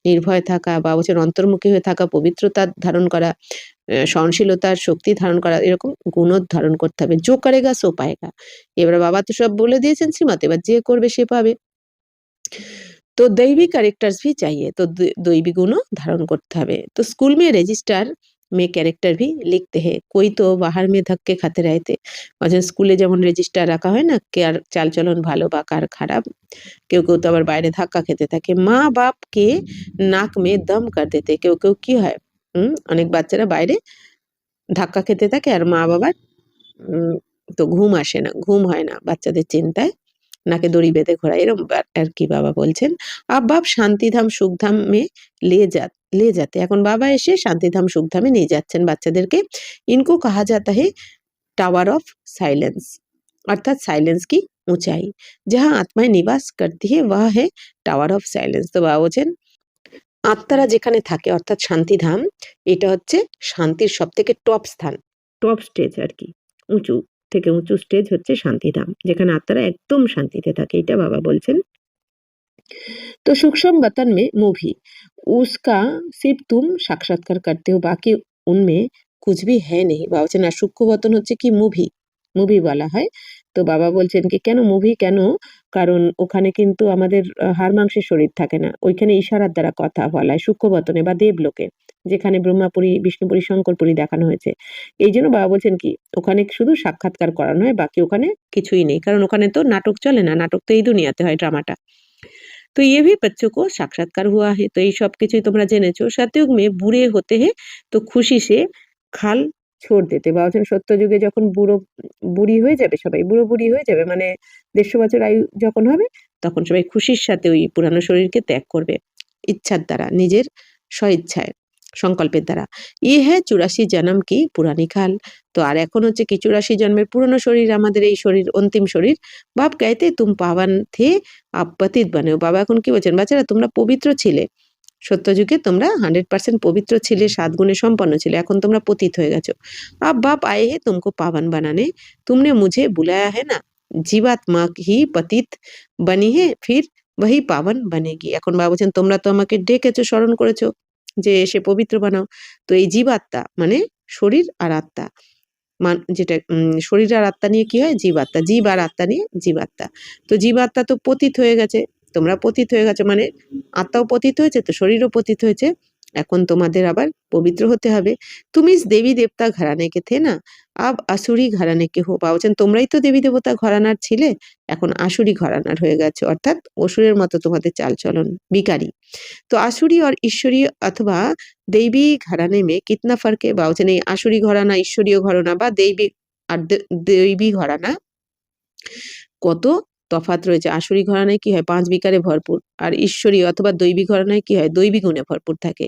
নির্ভয় থাকা, বা বলছেন অন্তর্মুখী হয়ে থাকা, পবিত্রতা ধারণ করা, সহনশীলতার শক্তি ধারণ করা, এরকম গুণও ধারণ করতে হবে। জো করেগা সো পায়েগা, এবার বাবা তো সব বলে দিয়েছেন শ্রীমত, এবার যে করবে সে পাবে। तो दैवी कैरेक्टर्स भी चाहिए, तो दैवी गुणों धारण करते হবে। तो स्कूल में रजिस्टर में कैरेक्टर भी लिखते हैं, कोई तो बाहर में धक्के खाते रहते, মানে স্কুলে যেমন রেজিস্টার রাখা হয় না, কার চালচলন ভালো বা কার খারাপ, কেউ কেউ তো আবার বাইরে ধাক্কা খেতে থাকে। মা বাপকে নাক মে দম কর দিতে, কেউ কেউ কি হয় অনেক বাচ্চারা বাইরে ধাক্কা খেতে থাকে আর মা বাবার তো ঘুম আসে না, ঘুম হয় না বাচ্চাদের চিন্তায়, নাকে দড়ি বেঁধে ঘোরা এরকম আর কি বাবা বলছেন। अब बाप শান্তিধাম সুখধাম মে ले जाते, এখন বাবা এসে শান্তিধাম সুখধামে নিয়ে যাচ্ছেন বাচ্চাদেরকে। इनको कहा जाता है टावर ऑफ साइलेंस, अर्थात साइलेंस की ऊंचाई, जहां आत्माएं निवास करती है वह है टावर ऑफ साइलेंस। तो বাবা বলছেন আত্মারা যেখানে থাকে অর্থাৎ শান্তিধাম, এটা হচ্ছে শান্তির সব থেকে টপ স্থান, টপ স্টেজ আর কি, উঁচু থেকে উঁচু স্টেজ হচ্ছে শান্তিধাম, যেখানে আত্মারা একদম শান্তিতে থাকে, এটা বাবা বলছেন। तो सूक्ष्म वतन में मूवी उसका सिर्फ तुम साक्षात्कार करते हो, बाकी उनमें कुछ भी है नहीं। বাবা বলছেন আর সূক্ষ্ম বতন হচ্ছে কি মুভি, মুভি বলা হয়। তো বাবা বলছেন কি কেন মুভি কেন, কারণ ওখানে কিন্তু আমাদের হাড় মাংসের শরীর থাকে না, ওইখানে ইশারার দ্বারা কথা বলা হয় সূক্ষ্ম বতনে বা দেবলোকে, যেখানে ব্রহ্মাপুরী বিষ্ণুপুরী শঙ্করপুরী দেখানো হয়েছে। এই জন্য বাবা বলছেন কি ওখানে শুধু সাক্ষাৎকার করানো হয়, বাকি ওখানে কিছুই নেই, কারণ ওখানে তো নাটক চলে না, নাটক তো এই দুনিয়াতে হয়, ড্রামাটা। तो ये भी बच्चों को साक्षात्कार हुआ है। तो এই সবকিছুই তোমরা জেনেছো। সত্যযুগ में बूढ़े होते हैं तो खुशी से খাল छोड़ देते, বা বলছেন সত্যযুগে যখন বুড়ি হয়ে যাবে সবাই, বুড়ি হয়ে যাবে মানে 150 বছর আয়ু যখন হবে, তখন সবাই খুশির সাথে ওই পুরানো শরীরকে ত্যাগ করবে ইচ্ছার দ্বারা, নিজের স্বইচ্ছায়, সংকল্পের দ্বারা। ये है 84 জন্ম কি পুরানি খাল। তো আর এখন হচ্ছে কি 84 জন্মের পুরনো শরীর, আমাদের এই শরীর অন্তিম শরীর। বাপ कहते तुम पावन थे आप पतित बने हो। বাবা এখন কি বলছেন বাচ্চারা তোমরা পবিত্র ছিলে, সত্যযুগে তোমরা 100% পবিত্র ছিলে, 7 গুণে সম্পন্ন ছিলে, এখন তোমরা পতিত হয়ে গেছো। अब बाप आए हैं तुमको पावन बनाने, तुमने मुझे बुलाया है ना, जीवात्मा ही पतित बनी है फिर वही पावन बनेगी। এখন বাবা বলছেন তোমরা তো আমাকে ডেকেছো, স্মরণ করেছো যে এসে পবিত্র বানাও। তো এই জীবাত্মা মানে শরীর আর আত্মা, যেটা শরীর আর আত্মা নিয়ে কি হয় জীবাত্মা, জীব আর আত্মা নিয়ে জীবাত্মা। তো জীবাত্মা তো পতিত হয়ে গেছে, তোমরা পতিত হয়ে গেছো মানে আত্মাও পতিত হয়েছে, তো শরীরও পতিত হয়েছে, এখন তোমাদের আবার পবিত্র হতে হবে। তুমি দেবী দেবতা ঘরানে কে থে না, আব আসুরি ঘরানে কে হো। বাবা বলছেন তোমরাই তো দেবী দেবতা ঘরানার ছিলে, এখন আসুরি ঘরানার হয়ে গেছো, অর্থাৎ অসুরের মতো তোমাদের চালচলন, বিকারী। तो आसुरी और ईश्वरीय अथवा दैवी घराने में कितना फर्क है। বা বলছেন এই আসুরি ঘরানা, ঈশ্বরীয় ঘরানা বা দৈবিক আর দৈবী ঘরানা কত তফাৎ রয়েছে। আসুরি ঘরানায় কি হয় 5 বিকারে ভরপুর, আর ঈশ্বরীয় অথবা দৈবিক ঘরানায় কি হয় 2 গুণে ভরপুর থাকে।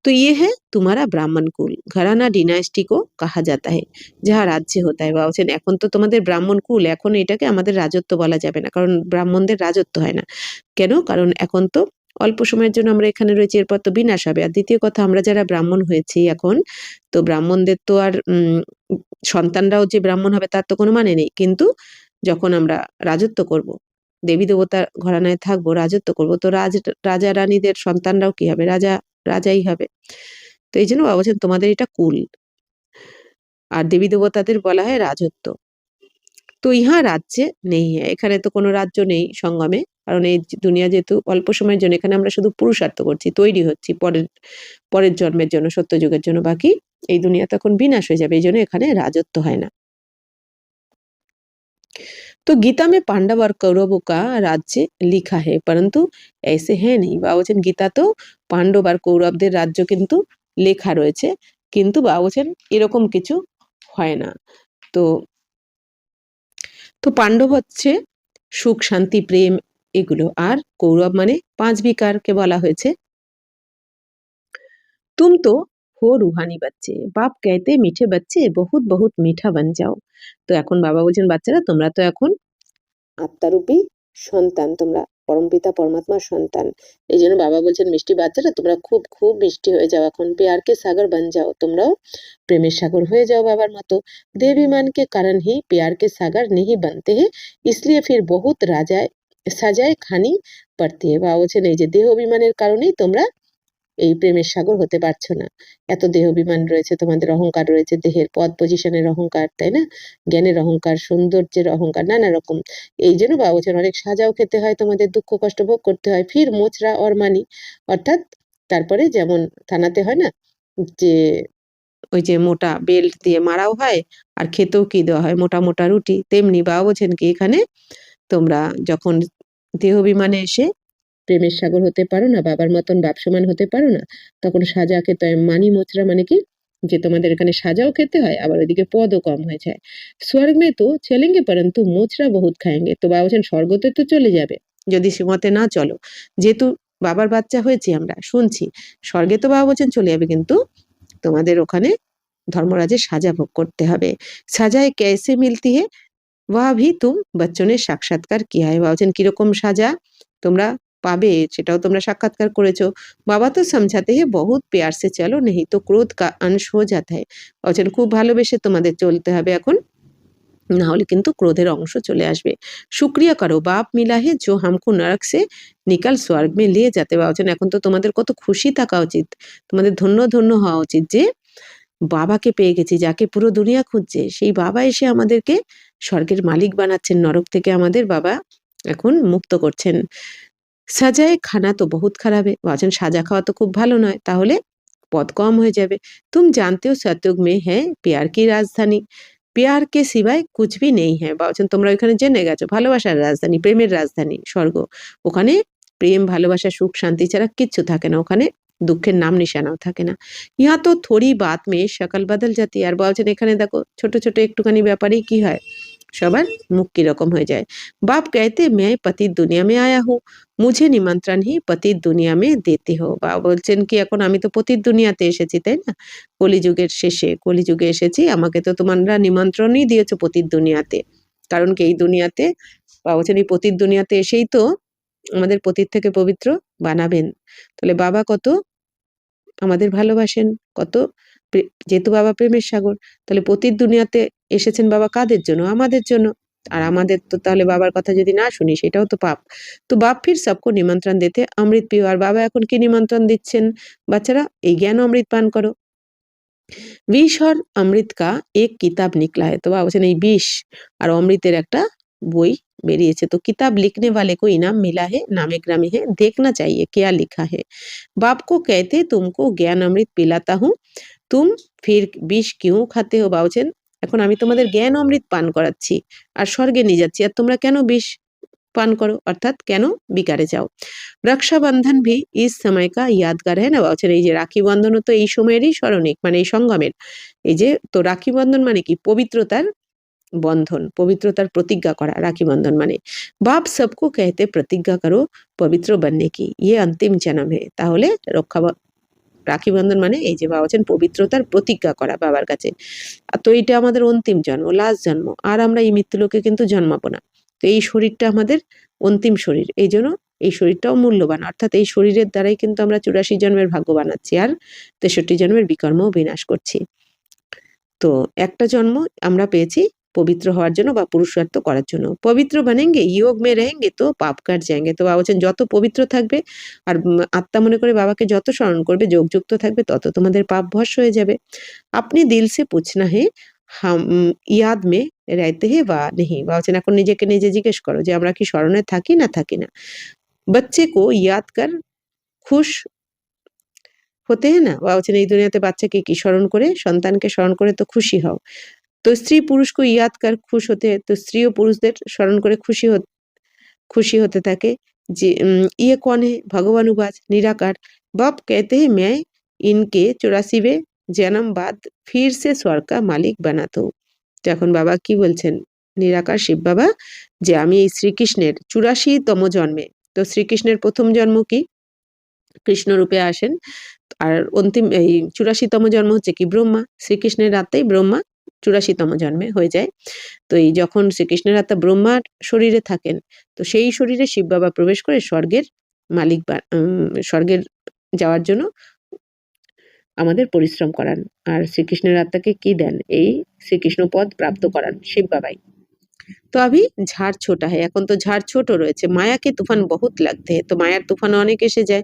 तो ये है तुम्हारा ब्राह्मण कुल, घराना डिनास्टी को कहा जाता है जहाँ राज्य होता है। বা বলছেন এখন তো তোমাদের ব্রাহ্মণ কুল, এখন এটাকে আমাদের রাজত্ব বলা যাবে না, কারণ ব্রাহ্মণদের রাজত্ব হয় না। কেন, কারণ এখন তো অল্প সময়ের জন্য আমরা এখানে রয়েছি, এরপর তো বিনাশ হবে। আর দ্বিতীয় কথা আমরা যারা ব্রাহ্মণ হয়েছি এখন, তো ব্রাহ্মণদের তো আর সন্তানরাও যে ব্রাহ্মণ হবে তার তো কোনো মানে নেই, কিন্তু যখন আমরা রাজত্ব করব, দেবী দেবতার ঘরানায় থাকবো, রাজত্ব করব, তো রাজা রানীদের সন্তানরাও কি হবে, রাজাই হবে। তো এই জন্য বাবা বলছেন তোমাদের এটা কুল, আর দেবী দেবতাদের বলা হয় রাজত্ব। তো ইহা রাজ্যে নেই, এখানে তো কোনো রাজ্য নেই সঙ্গমে, কারণ এই দুনিয়া যেহেতু অল্প সময়ের জন্য, এখানে আমরা শুধু পুরুষার্থ করছি, তৈরি হচ্ছি পরের জন্মের জন্য, সত্যযুগের জন্য, বাকি এই দুনিয়া তখন বিনাশ হয়ে যাবে, এই জন্য এখানে রাজত্ব হয় না। तो गीता में पांडव और कौरवों का राज्य लिखा है परंतु ऐसे है नहीं। বাবা বলছেন গীতা তো পাণ্ডব আর কৌরবদের রাজ্য কিন্তু লেখা রয়েছে, কিন্তু বাবা বলছেন এরকম কিছু হয় না। তো তো পাণ্ডব হচ্ছে সুখ শান্তি প্রেম এগুলো, আর কৌরব মানে 5 বিকারকে বলা হয়েছে। तुम तो हो रूहानी बच्चे, बाप कहते मीठे बच्चे बहुत बहुत मीठा बन जाओ। তো এখন বাবা বলছেন বাচ্চারা তোমরা তো এখন আত্মারূপী সন্তান, তোমরা পরমপিতা পরমাত্মার সন্তান, এই জন্য বাবা বলছেন মিষ্টি বাচ্চারা তোমরা খুব খুব মিষ্টি হয়ে যাও, এখন প্যারকে সাগর বন যাও, তোমরাও প্রেমের সাগর হয়ে যাও বাবার মতো। देहाभिमान के कारण ही प्यार के सागर नहीं बनते हैं, इसलिए फिर बहुत সাজায় খানি পড়ती है। বাবা বলছেন এই যে দেহ অভিমানের কারণেই তোমরা এই প্রেমের সাগর হতে পারছো না, এত দেহ অভিমান রয়েছে তোমাদের, অহংকার রয়েছে, দেহের পদ পজিশনের অহংকার, তাই না, জ্ঞানের অহংকার, সৌন্দর্যের অহংকার, নানা রকম। এই জন্য বাবা বলছেন অনেক সাজাও খেতে হয় তোমাদের, দুঃখ কষ্ট ভোগ করতে হয়। ফির মোচরা অর মানি, অর্থাৎ তারপরে যেমন থানাতে হয় না যে ওই যে মোটা বেল্ট দিয়ে মারাও হয়, আর খেতেও কি দেওয়া হয় মোটা মোটা রুটি, তেমনি বাবা বলছেন কি এখানে তোমরা যখন দেহ অভিমানে এসে প্রেমের সাগর হতে পারো না, বাবার মতন বাপসমান হতে পারো না, তখন সাজা খেতে হয়। মানি মোচরা মানে কি যে তোমাদের এখানে সাজাও খেতে হয়, আবার ওইদিকে পদও কম হয়ে যায়। স্বর্গ মে তো চলেঙ্গে পরন্তু মোচরা বহুত খায়েঙ্গে। তো বাবা বলছেন স্বর্গতে তো চলে যাবে যদি শ্রীমতে না চলো, যেহেতু বাবার বাচ্চা হয়েছি আমরা, শুনছি স্বর্গে তো বাবা বলছেন চলে যাবে, কিন্তু তোমাদের ওখানে ধর্মরাজের সাজা ভোগ করতে হবে। সাজায় कैसे मिलती है वह भी तुम बच्चों ने साक्षात्कार किया है। বাবা বলছেন কিরকম সাজা তোমরা পাবে সেটাও তোমরা সাক্ষাৎকার করেছো। বাবা তো समझाते हैं बहुत प्यार से चलो नहीं तो क्रोध का अंश हो जाता है। বলছেন খুব ভালোবেসে তোমাদের চলতে হবে এখন, না হলে কিন্তু ক্রোধের অংশ চলে আসবে। শুক্রিয়া করো বাপ মিলা হে जो हमको नरक से निकल स्वर्ग में ले जाते। বাবা বলছেন এখন তো তোমাদের কত খুশি থাকা উচিত, তোমাদের ধন্য ধন্য হওয়া উচিত যে বাবাকে পেয়ে গেছি, যাকে পুরো দুনিয়া খুঁজছে, সেই বাবা এসে আমাদেরকে স্বর্গের মালিক বানাচ্ছেন, নরক থেকে আমাদের বাবা এখন মুক্ত করছেন। সাজায়ে খানা তো বহুত খারাপ है। বলছেন সাজা খাওয়া তো খুব ভালো নয়, তাহলে পদ কম হয়ে যাবে। তুম জানতে हो सतयुग में है प्यार की राजधानी, प्यार के सिवाय कुछ भी नहीं है। বলছেন তোমরা ওখানে জেনে গেছো ভালোবাসার রাজধানী, প্রেমের রাজধানী স্বর্গ। ওখানে প্রেম, ভালোবাসা, সুখ, শান্তি ছাড়া কিচ্ছু থাকে না, ওখানে দুঃখের নাম নিশানাও থাকে না। ইহা তো থোড়ি বাত মে সকাল বদল জাতি। আর বলছেন এখানে দেখো ছোট ছোট একটুখানি ব্যাপারেই কি হয়, সবার মুখ কিরকম হয়ে যায়। বাপ कहते मैं पतित दुनिया में आया हूँ, মুঝে নিমন্ত্রণ হি পতিত দুনিয়া মে দেতে হো। বাবা বলছেন কি এখন আমি তো পতিত দুনিয়াতে এসেছি, তাই না? কলিযুগের শেষে কলিযুগে এসেছি, আমাকে তো তোমরা নিমন্ত্রণই দিয়েছো পতিত দুনিয়াতে। কারণ কি এই দুনিয়াতে, বাবা বলছেন এই পতিত দুনিয়াতে এসেই তো আমাদের পতিত থেকে পবিত্র বানাবেন। তাহলে বাবা কত আমাদের ভালোবাসেন, কত যেহেতু বাবা প্রেমের সাগর, তাহলে পতিত দুনিয়াতে এসেছেন বাবা কাদের জন্য? আমাদের জন্য। আর আমাদের তো তাহলে বাবার কথা যদি না শুনি সেটাও তো পাপ। তো বাপ ফির সবকো নিমন্ত্রণ দিতে অমৃত পিও। আর বাবা এখন কি নিমন্ত্রণ দিচ্ছেন? বাচ্চারা এই জ্ঞান অমৃত পান করো। বিষ আর অমৃত কা এক কিতাব নিকলা है। তো বাবা বলছেন এই বিষ আর অমৃতের একটা বই বেরিয়েছে। তো কিতাব লিখনে वाले को इनाम मिला है, नामे ग्रामे है, देखना चाहिए क्या लिखा है। बाप को कहते तुमको ज्ञान अमृत पिलाता हूँ, তুম ফির বিষ কিউ খাতে হো। বাবা বলছেন এখন আমি তোমাদের জ্ঞান অমৃত পান করাচ্ছি আর স্বর্গে নিয়ে যাচ্ছি, আর তোমরা কেন বিষ পান করো, অর্থাৎ কেন বিকারে যাও। রক্ষাবন্ধন ভি ইস সময় কা ইয়াদগার হ্যাঁ না। বাবা বলছেন এই যে রাখি বন্ধনও তো এই সময়েরই স্মরণিক, মানে এই সঙ্গমের। এই যে তো রাখি বন্ধন মানে কি? পবিত্রতার বন্ধন, পবিত্রতার প্রতিজ্ঞা করা রাখি বন্ধন মানে। বাপ সবকো कहते প্রতিজ্ঞা করো পবিত্র बनने की, ये अंतिम जन्म है। তাহলে রাখি বন্ধন মানে এই যে বাবা বলছেন পবিত্রতার প্রতিজ্ঞা করা বাবার কাছে। তো এইটা আমাদের অন্তিম জন্ম, লাস্ট জন্ম, আর আমরা এই মৃত্যুলোকে কিন্তু জন্মাবো না। তো এই শরীরটা আমাদের অন্তিম শরীর, এই জন্য এই শরীরটাও মূল্যবান, অর্থাৎ এই শরীরের দ্বারাই কিন্তু আমরা 84 জন্মের ভাগ্য বানাচ্ছি আর 63 জন্মের বিকর্মও বিনাশ করছি। তো একটা জন্ম আমরা পেয়েছি পবিত্র হওয়ার জন্য বা পুরুষার্থ করার জন্য। পবিত্র বানেঙ্গে ইয়োগ মে রেহেঙ্গে তো পাপ কাট যায়েঙ্গে। তো বাবা বলছেন যত পবিত্র থাকবে আর আত্মা মনে করে বাবাকে যত স্মরণ করবে, যোগযুক্ত থাকবে, তত তোমাদের পাপ ভস্ম হয়ে যাবে। আপনি দিল সে পুছনা হে হাম ইয়াদ মে रहते हैं বা नहीं। বাবা বলছেন এখন নিজেকে নিজে জিজ্ঞেস করো যে আমরা কি স্মরণে থাকি না থাকি না। बच्चे को याद कर खुश হতে हैं না। বাবা বলছেন এই দুনিয়াতে বাচ্চাকে কি স্মরণ করে, সন্তানকে স্মরণ করে তো খুশি হও। তো স্ত্রী পুরুষকে ইয়াদ কর খুশ হতে, তো স্ত্রী ও পুরুষদের স্মরণ করে খুশি হতে থাকে। যে ইয়ে কন হে ভগবান উবাচ নিরাকার। বাপ कहते हैं मैं इनके 84वें जन्म बाद फिर से स्वर्ग का मालिक बनाता हूँ। তো এখন বাবা কি বলছেন? নিরাকার শিব বাবা যে আমি এই শ্রীকৃষ্ণের 84তম জন্মে, তো শ্রীকৃষ্ণের প্রথম জন্ম কি? কৃষ্ণ রূপে আসেন, আর অন্তিম এই 84তম জন্ম হচ্ছে কি? ব্রহ্মা। শ্রীকৃষ্ণের আত্মাই ব্রহ্মা 84তম জন্মে হয়ে যায়। তো এই যখন শ্রীকৃষ্ণের আত্মা ব্রহ্মার শরীরে থাকেন, তো সেই শরীরে শিব বাবা প্রবেশ করে স্বর্গের মালিক স্বর্গের যাওয়ার জন্য আমাদের পরিশ্রম করান। আর শ্রীকৃষ্ণের আত্মাকে কি দেন? এই শ্রীকৃষ্ণ পদ প্রাপ্ত করান শিব বাবাই। তো আভি ঝাড় ছোটা হয়, এখন তো ঝাড় ছোট রয়েছে। মায়াকে তুফান বহুত লাগতে হয়, তো মায়ার তুফান অনেক এসে যায়।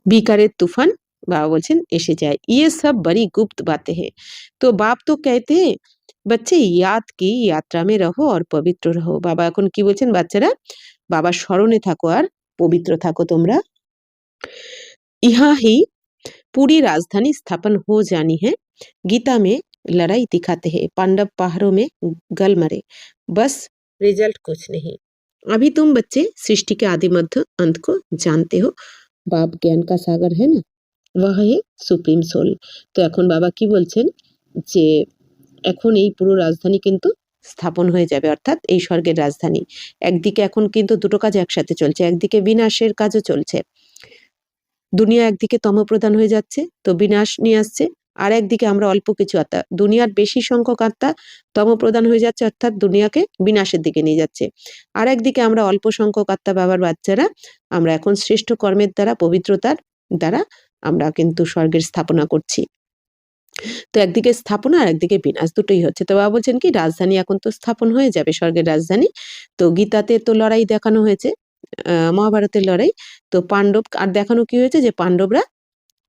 বিকারের তুফান বাবা বলছেন এসে যায়। ইয়ে সব বড়ি গুপ্ত বাতে हैं। তো বাপ তো कहते हैं बच्चे याद की यात्रा में रहो और पवित्र रहो। বাবা এখন কি বলছেন? বাচ্চারা বাবার স্মরণে থাকো আর পবিত্র থাকো তোমরা। ইহা হি पूरी राजधानी स्थापन हो जानी है। गीता में लड़ाई दिखाते हैं, पांडव पहाड़ों में गल मरे, बस रिजल्ट कुछ नहीं। अभी तुम बच्चे सृष्टि के आदि मध्य अंत को जानते हो। बाप ज्ञान का सागर है ना। वह है সুপ্রিম সোল। তো এখন বাবা কি বলছেন যে এখন এই পুরো রাজধানী কিন্তু স্থাপন হয়ে যাবে, অর্থাৎ এই স্বর্গের রাজধানী। একদিকে এখন কিন্তু দুটো কাজ একসাথে চলছে, একদিকে বিনাশের কাজও চলছে। দুনিয়া একদিকে তমপ্রধান হয়ে যাচ্ছে, তো বিনাশ নিয়ে আসছে। আর একদিকে আমরা অল্প কিছু আত্মা, দুনিয়ার বেশি সংখ্যক আত্মা তমপ্রধান হয়ে যাচ্ছে, অর্থাৎ দুনিয়াকে বিনাশের দিকে নিয়ে যাচ্ছে। আর একদিকে আমরা অল্প সংখ্যক আত্মা, বাবার বাচ্চারা, আমরা এখন শ্রেষ্ঠ কর্মের দ্বারা, পবিত্রতার দ্বারা আমরা কিন্তু স্বর্গের স্থাপনা করছি। তো একদিকে স্থাপনা আর একদিকে বিনাশ, দুটোই হচ্ছে। তো বাবা বলছেন কি রাজধানী এখন তো স্থাপন হয়ে যাবে, স্বর্গের রাজধানী। তো গীতাতে তো লড়াই দেখানো হয়েছে, মহাভারতের লড়াই। তো পাণ্ডব আর দেখানো কি হয়েছে যে পাণ্ডবরা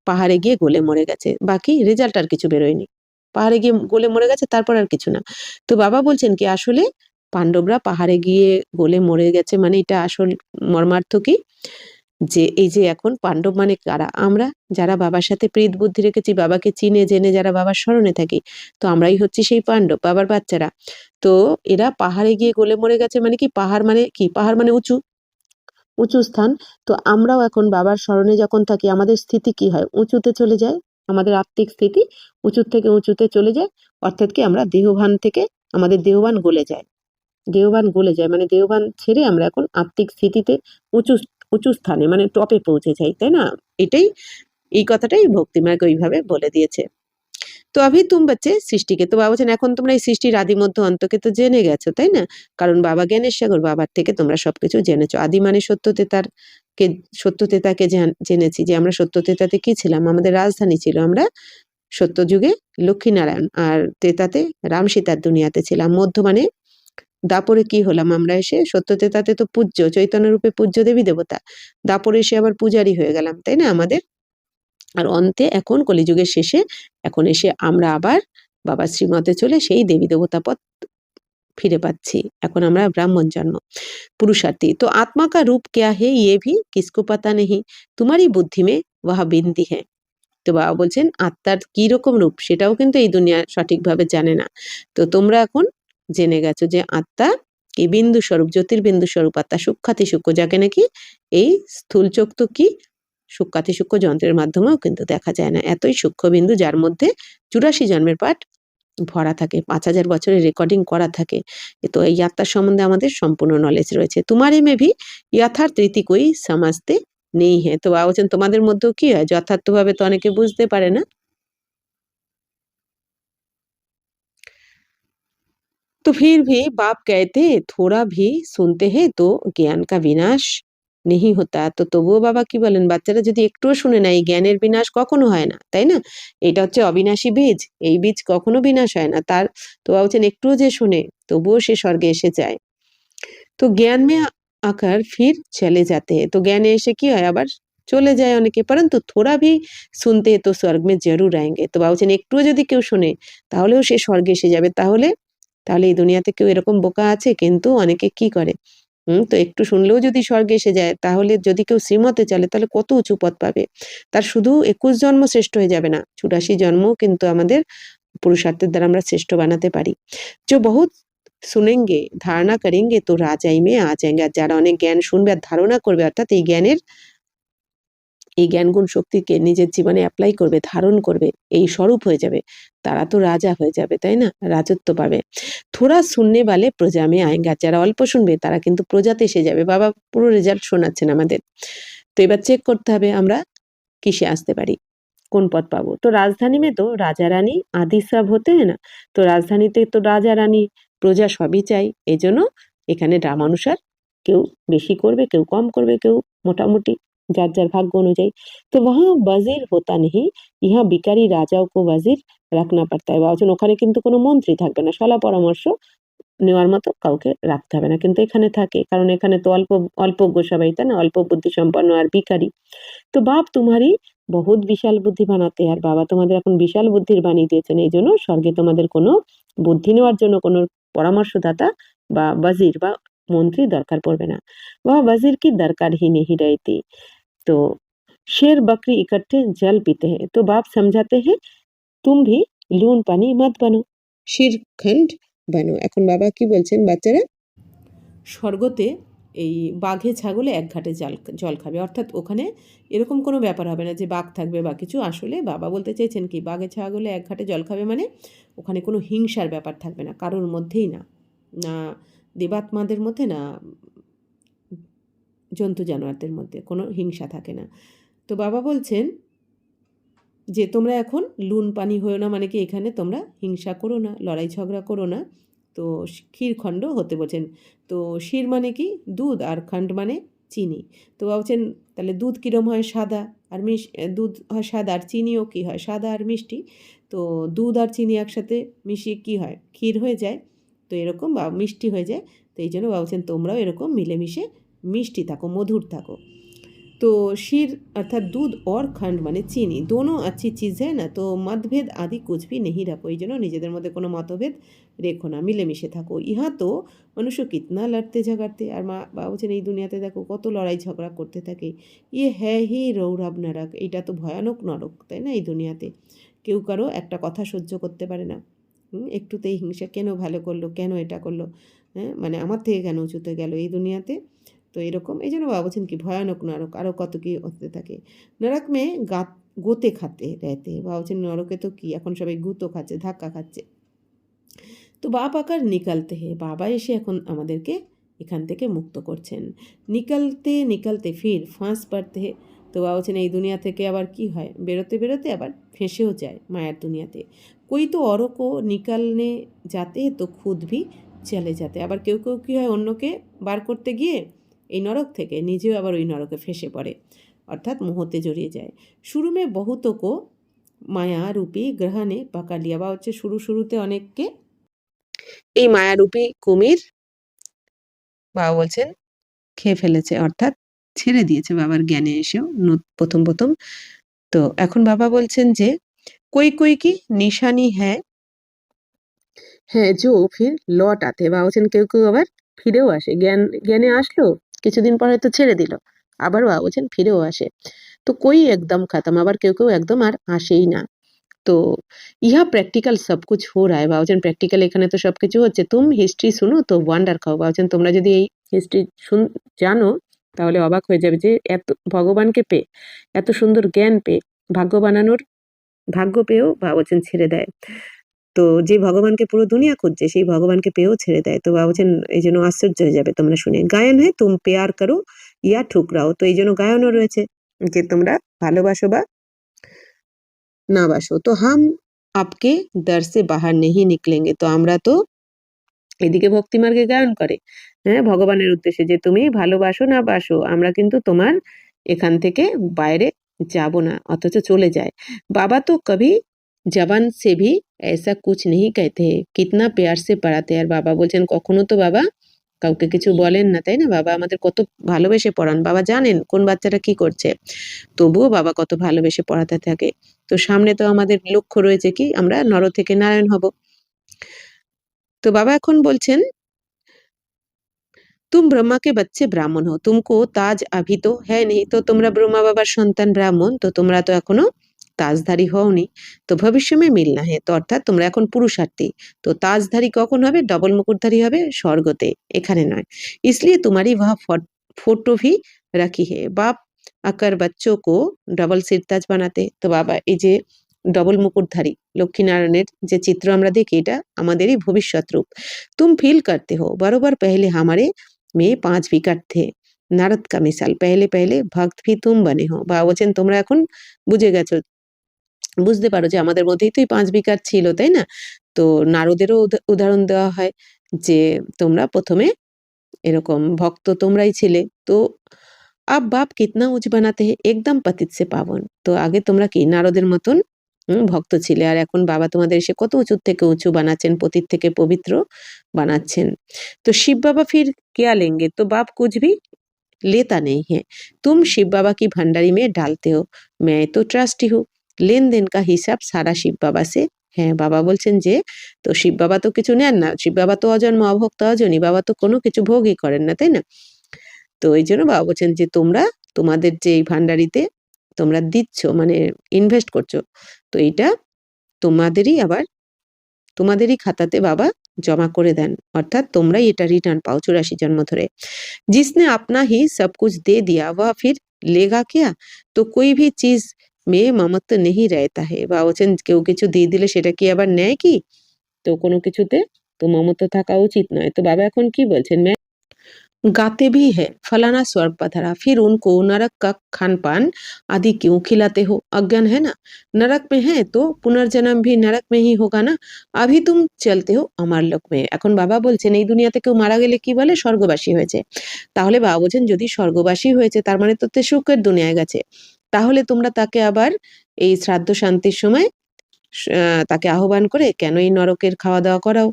পাহাড়ে গিয়ে গলে মরে গেছে, বাকি রেজাল্ট আর কিছু বেরোয়নি। পাহাড়ে গিয়ে গলে মরে গেছে, তারপর আর কিছু না। তো বাবা বলছেন কি আসলে পাণ্ডবরা পাহাড়ে গিয়ে গলে মরে গেছে, মানে এটা আসল মর্মার্থ কি, যে এই যে এখন পাণ্ডব মানে কারা, আমরা যারা বাবার সাথে প্রীত বুদ্ধি রেখেছি, বাবাকে চিনে জেনে যারা বাবার স্মরণে থাকি, তো আমরাই হচ্ছি সেই পাণ্ডব, বাবার বাচ্চারা। তো এরা পাহাড়ে গিয়ে গলে মরে গেছে, মানে কি পাহাড় মানে কি, পাহাড় মানে উঁচু উঁচু স্থান। তো আমরাও এখন বাবার স্মরণে যখন থাকি আমাদের স্থিতি কি হয়, উঁচুতে চলে যায়, আমাদের আত্মিক স্থিতি উঁচুর থেকে উঁচুতে চলে যায়। অর্থাৎ কি আমরা দেহভান থেকে আমাদের দেহবান গলে যায়, দেহবান গলে যায়, মানে দেহবান ছেড়ে আমরা এখন আত্মিক স্থিতিতে উঁচু উঁচু স্থানে মানে টপে পৌঁছে যাই, তাই না? এটাই, এই কথাটাই ভক্তিমার্গ ওইভাবে বলে দিয়েছে। তো অভি তুম বাচ্চে সৃষ্টিকে, তো বাবা বলছেন এখন তোমরা এই সৃষ্টির আদি মধ্য অন্তকে তো জেনে গেছো, তাই না? কারণ বাবা জ্ঞানের সাগর, বাবার থেকে তোমরা সবকিছু জেনেছো। আদি মানে সত্যতেতাকে জেনেছি, যে আমরা সত্যতেতাতে কি ছিলাম, আমাদের রাজধানী ছিল, আমরা সত্যযুগে লক্ষ্মীনারায়ণ, আর তেতাতে রাম সীতার দুনিয়াতে ছিলাম। মধ্য মানে দাপরে কি হলাম, আমরা এসে সত্যতেতাতে তো পূজ্য চৈতন্য রূপে পূজ্য দেবী দেবতা, দাপরে এসে আবার পূজারী হয়ে গেলাম, তাই না আমাদের। আর অন্তে এখন কলিযুগের শেষে এখন এসে আমরা আবার বাবার শ্রীমতে চলে সেই দেবী দেবতা পদ ফিরে পাচ্ছি, এখন আমরা ব্রাহ্মণ জন্ম पुरुषार्थी। तो आत्मा का रूप क्या है ये भी किसको पता नहीं, तुम्हारी बुद्धि में वह बिंदी है। তো বাবা বলছেন আত্মার কি রকম রূপ সেটাও কিন্তু এই দুনিয়া সঠিকভাবে জানে না। তো তোমরা এখন জেনে গেছো যে আত্মা কি বিন্দু স্বরূপ, জ্যোতির্বিন্দু স্বরূপ আত্মা, সূক্ষ্মাতি সূক্ষ্ম, যাকে নাকি এই স্থূল চোখ তো কি সূক্ষ্মাতি সূক্ষ্ম যন্ত্রের মাধ্যমেও কিন্তু দেখা যায় না, এতই সূক্ষ্ম বিন্দু যার মধ্যে 84 জন্মের পাঠ ভরা থাকে, 5000 বছরের রেকর্ডিং করা থাকে। তো এই আত্মার সম্বন্ধে আমাদের সম্পূর্ণ নলেজ রয়েছে। তোমারে মে ভি যথার্থ রীতি কোই সমাজতে নেই হ্যাঁ। তো বাবা বলছেন তোমাদের মধ্যেও কি হয়, যথার্থভাবে তো অনেকে বুঝতে পারে না। तो फिर भी बाप कहते थोड़ा भी सुनते हैं तो জ্ঞান কা বিনাশ নেই হতা। তো তবুও বাবা কি বলেন, বাচ্চারা যদি একটুও শুনে না এই জ্ঞানের বিনাশ কখনো হয় না, তাই না? এটা হচ্ছে অবিনাশী বীজ, এই বীজ কখনো বিনাশ হয় না তার। তো বাবা বলছেন একটুও যে শুনে তবুও সে স্বর্গে এসে যায়। তো জ্ঞান মে আকার ফির চলে যাতে हैं, তো জ্ঞানে এসে কি হয় আবার চলে যায় অনেকে, পরন্তু থোড়া ভি শুনতে তো স্বর্গ মে জরুর আয়েঙ্গে। তো বাবা বলছেন একটুও যদি কেউ শোনে তাহলেও সে স্বর্গে এসে যাবে। তাহলে তাহলে এই দুনিয়াতে কেউ এরকম বোকা আছে? কিন্তু অনেকে কি করে, তো একটু শুনলেও যদি স্বর্গে এসে যায়, তাহলে যদি কেউ শ্রীমতে চলে তাহলে কত উঁচু পদ পাবে। তার শুধু 21 জন্ম শ্রেষ্ঠ হয়ে যাবে না, 84 জন্মও কিন্তু আমাদের পুরুষার্থের দ্বারা আমরা শ্রেষ্ঠ বানাতে পারি। যে বহুত শুনেঙ্গে ধারণা করেঙ্গে তো রাজাই মে আ যায়েঙ্গে, আর যারা অনেক জ্ঞান শুনবে আর ধারণা করবে, অর্থাৎ এই জ্ঞান গুণ শক্তিকে নিজের জীবনে অ্যাপ্লাই করবে, ধারণ করবে, এই স্বরূপ হয়ে যাবে, তারা তো রাজা হয়ে যাবে, তাই না? রাজত্ব পাবে। থোড়া শুননে বালে প্রজা মে আয়েঙ্গে, আর যারা অল্প শুনবে তারা কিন্তু প্রজাতে এসে যাবে। বাবা পুরো রেজাল্ট শোনাচ্ছেন আমাদের। তো এবার চেক করতে হবে আমরা কিসে আসতে পারি, কোন পদ পাবো। তো রাজধানী মে তো রাজা রানী আদি সব হতে হয় না, তো রাজধানীতে তো রাজা রানী প্রজা সবই চাই, এজন্য এখানে রামানুসার কেউ বেশি করবে, কেউ কম করবে, কেউ মোটামুটি যার যার ভাগ্য অনুযায়ী। তো वहाँ वजीर होता नहीं, यहाँ भिखारी রাজাও কো वजीर রাখনা পড়তা है। বলছেন ওখানে কিন্তু কোনো মন্ত্রী থাকবে না, শলা পরামর্শ নেওয়ার মতো কাউকে রাখতে হবে না, কিন্তু এখানে থাকে, কারণ এখানে তো অল্প অল্পজ্ঞ সবাই, তাই না? অল্প বুদ্ধি সম্পন্ন আর ভিখারি। তো বাপ তোমারই বহুত বিশাল বুদ্ধি বানাতে, আর বাবা তোমাদের এখন বিশাল বুদ্ধির বানিয়ে দিয়েছেন, এই জন্য স্বর্গে তোমাদের কোনো বুদ্ধি নেওয়ার জন্য কোনো পরামর্শদাতা বা वजीर বা মন্ত্রী দরকার পড়বে না। वह वजीर की दरकार ही नहीं रहती। तो शेर बकरी इकट्ठे जल पीते हैं। तो बाप समझाते हैं तुम भी लून पानी मत बनो, শিরখণ্ড বানো। এখন বাবা কি বলছেন, বাচ্চারা স্বর্গতে এই বাঘে ছাগলে এক ঘাটে জল খাবে, অর্থাৎ ওখানে এরকম কোনো ব্যাপার হবে না যে বাঘ থাকবে বা কিছু। আসলে বাবা বলতে চাইছেন কি, বাঘে ছাগলে এক ঘাটে জল খাবে মানে ওখানে কোনো হিংসার ব্যাপার থাকবে না, কারোর মধ্যেই না, না দেবাত্মাদের মধ্যে, না জন্তু জানোয়ারদের মধ্যে কোনো হিংসা থাকে না। তো বাবা বলছেন যে তোমরা এখন লুন পানি হয়েও না, মানে কি এখানে তোমরা হিংসা করো না, লড়াই ঝগড়া করো না। তো ক্ষীরখণ্ড হতে বলছেন। তো ক্ষীর মানে কি দুধ, আর খণ্ড মানে চিনি। তো বলছেন তাহলে দুধ কীরম হয়, সাদা, আর দুধ হয় সাদা, আর চিনিও কী হয়, সাদা আর মিষ্টি। তো দুধ আর চিনি একসাথে মিশিয়ে কী হয়, ক্ষীর হয়ে যায়। তো এরকম বা মিষ্টি হয়ে যায়। তো এই জন্য বলছেন তোমরাও এরকম মিলেমিশে মিষ্টি থাকো, মধুর থাকো। तो शीर अर्थात दूध और खंड माने चीनी दोनों अच्छी चीज़ है ना, तो मतभेद आदि कुछ भी नहीं रखो। এই জন্য নিজেদের মধ্যে কোনো মতভেদ রেখো না, মিলেমিশে থাকো। ইহা তো মনুষ্য কিতনা লড়তে ঝগড়তে, আর মা বাবা বলছেন এই দুনিয়াতে দেখো কত লড়াই ঝগড়া করতে থাকে। ইয়ে হ্যাঁ হি রৌরব নরক, এইটা তো ভয়ানক নরক, তাই না? এই দুনিয়াতে কেউ কারো একটা কথা সহ্য করতে পারে না। একটুতেই হিংসা, কেন ভালো করলো, কেন এটা করলো, হ্যাঁ মানে আমার থেকে কেন উঁচুতে গেল এই দুনিয়াতে। তো এরকম এই জন্য বাবা বলছেন কি ভয়ানক নরক, আরও কত কি হতে থাকে। নরক মে গোতে খাতে রেতে, বাবা বলছেন নরকে তো কি এখন সবাই গুঁতো খাচ্ছে, ধাক্কা খাচ্ছে। তো বাপ আকার নিকালতে হে, বাবা এসে এখন আমাদেরকে এখান থেকে মুক্ত করছেন। নিকালতে নিকালতে ফির ফাঁস পারতে হে, তো বাবা বলছেন এই দুনিয়া থেকে আবার কি হয়, বেরোতে বেরোতে আবার ফেঁসেও যায় মায়ের দুনিয়াতে। কই তো অরো কো নিকালনে যাতে তো খুদ ভি চলে যাতে, আবার কেউ কেউ কী হয়, অন্যকে বার করতে গিয়ে এই নরক থেকে নিজেও আবার ওই নরকে ফেঁসে পড়ে, অর্থাৎ মোহতে জড়িয়ে যায়। শুরু মে বহুতকো মায়া রূপী গ্রহণে পাকা লিয়া, বা হচ্ছে শুরুতে অনেককে এই মায়ারূপী কুমির বাবা বলছেন খেয়ে ফেলেছে, অর্থাৎ ছেড়ে দিয়েছে বাবার জ্ঞানে এসেও প্রথম প্রথম। তো এখন বাবা বলছেন যে कोई कोई की निशानी है হ্যাঁ जो फिर लौट आते, বা বলছেন কেউ কেউ আবার ফিরেও আসে, জ্ঞানে আসলো, কিছুদিন পর হয়তো ছেড়ে দিল, আবার বা বলছেন ফিরেও আসে। তো কই একদম খতম, আবার কেউ কেউ একদম আর আসেই না। तो यह प्रैक्टिकल सब कुछ हो रहा है, বাবুজান প্র্যাকটিক্যাল এখানে তো সব কিছু হচ্ছে। তুম হিস্ট্রি শুনো তো ওয়ান্ডার খাও, বাবুজান তোমরা যদি এই হিস্ট্রি জানো তাহলে অবাক হয়ে যাবে যে এত ভগবানকে পেয়ে, এত সুন্দর জ্ঞান পেয়ে, ভাগ্য বানানোর ভাগ্য পেয়েও বাবুজান ছেড়ে দেয়। তো যে ভগবানকে পুরো দুনিয়া খুঁজছে সেই ভগবানকে পেয়েও ছেড়ে দেয়। তো বাবুজান এই জন্য আশ্চর্য হয়ে যাবে তোমরা শুনে। গায়ন হয় তুম পেয়ার করো ইয়া ঠুকরাও, তো এই জন্য গায়নও রয়েছে যে তোমরা ভালোবাসো বা না বাসো। তো হাম আপকে দর সে বাহার নেহি নিকলেঙ্গে, তো আমরা তো এদিকে ভক্তিমার্গে গায়ন করে, হ্যাঁ ভগবানের উদ্দেশ্যে যে তুমি ভালোবাসো না বাসো আমরা কিন্তু তোমার এখান থেকে বাইরে যাব না, অথচ চলে যায়। বাবা তো কভি জবান সে ভি ऐसा कुछ नहीं कहते हैं, कितना प्यार से पढ़ाते हैं। আর বাবা বলছেন কখনো তো বাবা কাউকে কিছু বলেন না, তাই না? বাবা আমাদের কত ভালোবেসে পড়ান, বাবা জানেন কোন বাচ্চাটা কি করছে, তবুও বাবা কত ভালোবেসে পড়াতে থাকে। তো সামনে তো আমাদের লক্ষ্য রয়েছে কি আমরা নর থেকে নারায়ণ হব। তো বাবা এখন বলছেন तुम ब्रह्मा के बच्चे ब्राह्मण हो, तुमको ताज अभी तो है नहीं, तो তোমরা ব্রহ্মা বাবার সন্তান ব্রাহ্মণ, তো তোমরা তো এখনো তাজধারী হওনি। তো ভবিষ্য মে মিলনা হে, তো অর্থাৎ তোমরা এখন পুরুষার্থী। তো তাজধারী কখন হবে, ডবল মুকুটধারী হবে স্বর্গতে, এখানে নয়। इसलिए तुम्हारी वह फोटो भी रखी है, बाप आकर बच्चों को डबल सिरताज বানাতে। তো বাবা এই যে ডবল মুকুটধারী লক্ষ্মীনারায়ণের যে চিত্র আমরা দেখি এটা আমাদেরই ভবিষ্যৎ রূপ। तुम फील करते हो बरोबर पहले हमारे में 5 विकट थे, নারদ কা মিসাল पहले पहले भक्त भी तुम बने हो, বা বলছেন তোমরা এখন বুঝে গেছো, বুঝতে পারো যে আমাদের মধ্যেই তো এই 5 বিকার ছিল, তাই না? তো নারদেরও উদাহরণ দেওয়া হয় যে তোমরা প্রথমে এরকম ভক্ত তোমরাই ছিলে। তো আব বাপ কিতনা উঁচ বানাতে হে একদম পতিত সে পাবন, তো আগে তোমরা কি নারদের মতন ভক্ত ছিলে, আর এখন বাবা তোমাদের এসে কত উঁচু থেকে উঁচু বানাচ্ছেন, পতিত থেকে পবিত্র বানাচ্ছেন। तो शिव बाबा फिर क्या लेंगे, तो बाप कुछ भी लेता नहीं है, तुम शिव बाबा की भंडारी में डालते हो, मैं तो ट्रस्टी हूँ, लेन देन का हिसाब सारा शिव बाबा से। হ্যাঁ বাবা বলছেন যে তো শিব বাবা তো কিছু নেন না, শিব বাবা তো অজন্ম অভক্ত অজনী, বাবা তো কোনো কিছু ভোগই করেন না, তাই না? তো এই জন্য বাবা বলছেন যে তোমরা তোমাদের যে এই ভান্ডারিতে তোমরা দিচ্ছ মানে ইনভেস্ট করছো, তো এইটা তোমাদেরই আবার তোমাদেরই খাতাতে বাবা জমা করে দেন, অর্থাৎ তোমরাই এটা রিটার্ন পাও 84 জন্ম ধরে। जिसने अपना ही सब कुछ दे दिया वह फिर लेगा क्या? তো कोई भी चीज में ममत्व नहीं रहता है। বা বলছেন কেউ কিছু দিয়ে দিলে সেটা কি আবার নেয় কি? তো কোনো কিছুতে তো মমত্ব থাকা উচিত নয়। তো বাবা এখন কি বলছেন? गाते भी है फलाना स्वर्ग पधारा फिर उनको नरक का खान पान आदि क्यों खिलाते हो? अज्ञान है ना? नरक में है तो पुनर्जन्म भी नरक में ही होगा ना? अभी तुम चलते हो अमरलोक में। এখন বাবা বলছেন এই দুনিয়াতে কেউ মারা গেলে কি বলে? স্বর্গবাসী হয়েছে। তাহলে বাবা বলছেন যদি স্বর্গবাসী হয়েছে তার মানে তো তে সুখের দুনিয়ায় গেছে। তাহলে তোমরা তাকে আবার এই শ্রাদ্ধ শান্তির সময় তাকে আহ্বান করে কেন এই নরকের খাওয়া দাওয়া করাও?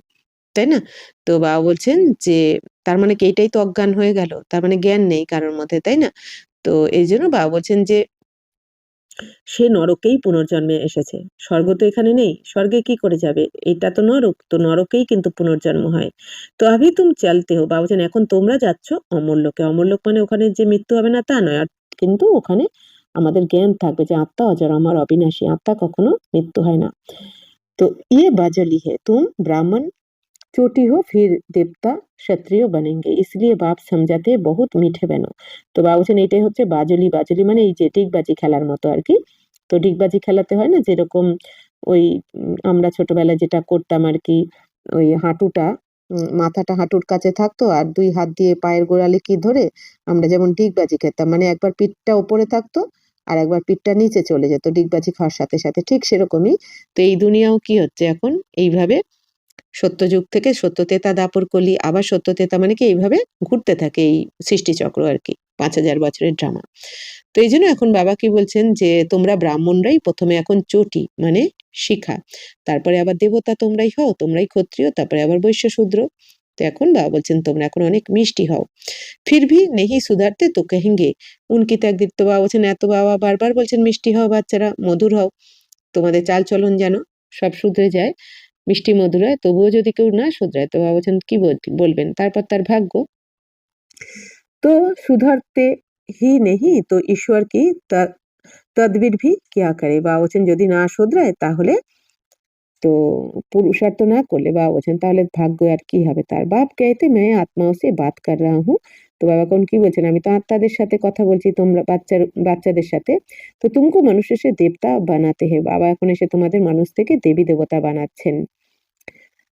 তাই না? তো বাবা বলছেন যে তার মানে কি এটাই তো অজ্ঞান হয়ে গেল। তার মানে জ্ঞান নেই কারোর মধ্যে, তাই না? তো এইজন্য বাবা বলছেন যে সে নরকেই পুনর্জন্মে এসেছে। স্বর্গ তো এখানে নেই। স্বর্গে কি করে যাবে? এটা তো নরক। তো নরকেই কিন্তু পুনর্জন্ম হয়। তো আভি তুম চলতে হো। বাবা বলছেন এখন তোমরা যাচ্ছ অমরলোকে। অমরলোক মানে ওখানে যে মৃত্যু হবে না তা নয়। কিন্তু ওখানে আমাদের জ্ঞান থাকবে যে আত্মা অজর অমর অবিনাশী। আত্মা কখনো মৃত্যু হয় না। तो ये बाजली है तुम ब्राह्मण चोटी हो फिर देवता क्षत्रिय बनेंगे इसलिए बाप समझाते बहुत मीठे बनो। তো বাবা বলছেন এটাই হচ্ছে বাজলি। বাজলি মানে এই যে ডিগবাজি খেলার মতো আর কি। তো ডিগবাজি খেলাতে হয় না যেরকম ওই আমরা ছোটবেলায় যেটা করতাম আর কি, ওই হাঁটুটা মাথাটা হাঁটুর কাছে থাকতো আর 2 হাত দিয়ে পায়ের গোড়ালি কি ধরে আমরা যেমন ডিগবাজি খেলতাম। মানে একবার পিঠটা উপরে থাকতো আর একবার পিঠটা নিচে চলে যেত ডিগবাজি খাওয়ার সাথে, সাথে। ঠিক সেরকমই। তো এই দুনিয়াও কি হচ্ছে এখন এইভাবে সত্যযুগ থেকে সত্যতেতা দাপর কলি আবার সত্যতেতা মানে কি এইভাবে ঘুরতে থাকে এই সৃষ্টিচক্র আর কি 5000 বছরের ড্রামা। তো এই জন্য এখন বাবা কি বলছেন যে তোমরা ব্রাহ্মণরাই প্রথমে এখন চটি মানে শিখা, তারপরে আবার দেবতা তোমরাই হও, তোমরাই ক্ষত্রিয়, তারপরে আবার বৈশ্য শূদ্র। তো এখন বাবা বলছেন তোমরা এখন অনেক মিষ্টি হও। ফির ভি নেহি সুধারতে তো কহেঙ্গে উনকি একদিন। তো বাবা বলছেন এত বাবা বারবার বলছেন মিষ্টি হও বাচ্চারা, মধুর হও, তোমাদের চাল চলন যেন সব শুধরে যায়, মিষ্টি মধুর হয়, তবুও যদি কেউ না শুধরায় তো বাবা বলছেন কি বলবেন? তারপর তার ভাগ্য। তো সুধরতে হি নেহি তো ঈশ্বর কি তদবির ভি কিয়া করে। বাবা বলছেন যদি না শুধরায় তাহলে তো পুরুষার্থ না করলে বাবা বলছেন তাহলে ভাগ্য আর কি হবে তার। বাপ कहते मैं आत्माओं से बात कर रहा हूँ। তো বাবা এখন কি বলছেন আমি তো আত্মাদের সাথে কথা বলছি, তোমরা বাচ্চাদের সাথে। তো তুমকো মনুষ্য সে দেবতা বানাতে হে। বাবা এখন এসে তোমাদের মানুষ থেকে দেবী দেবতা বানাচ্ছেন।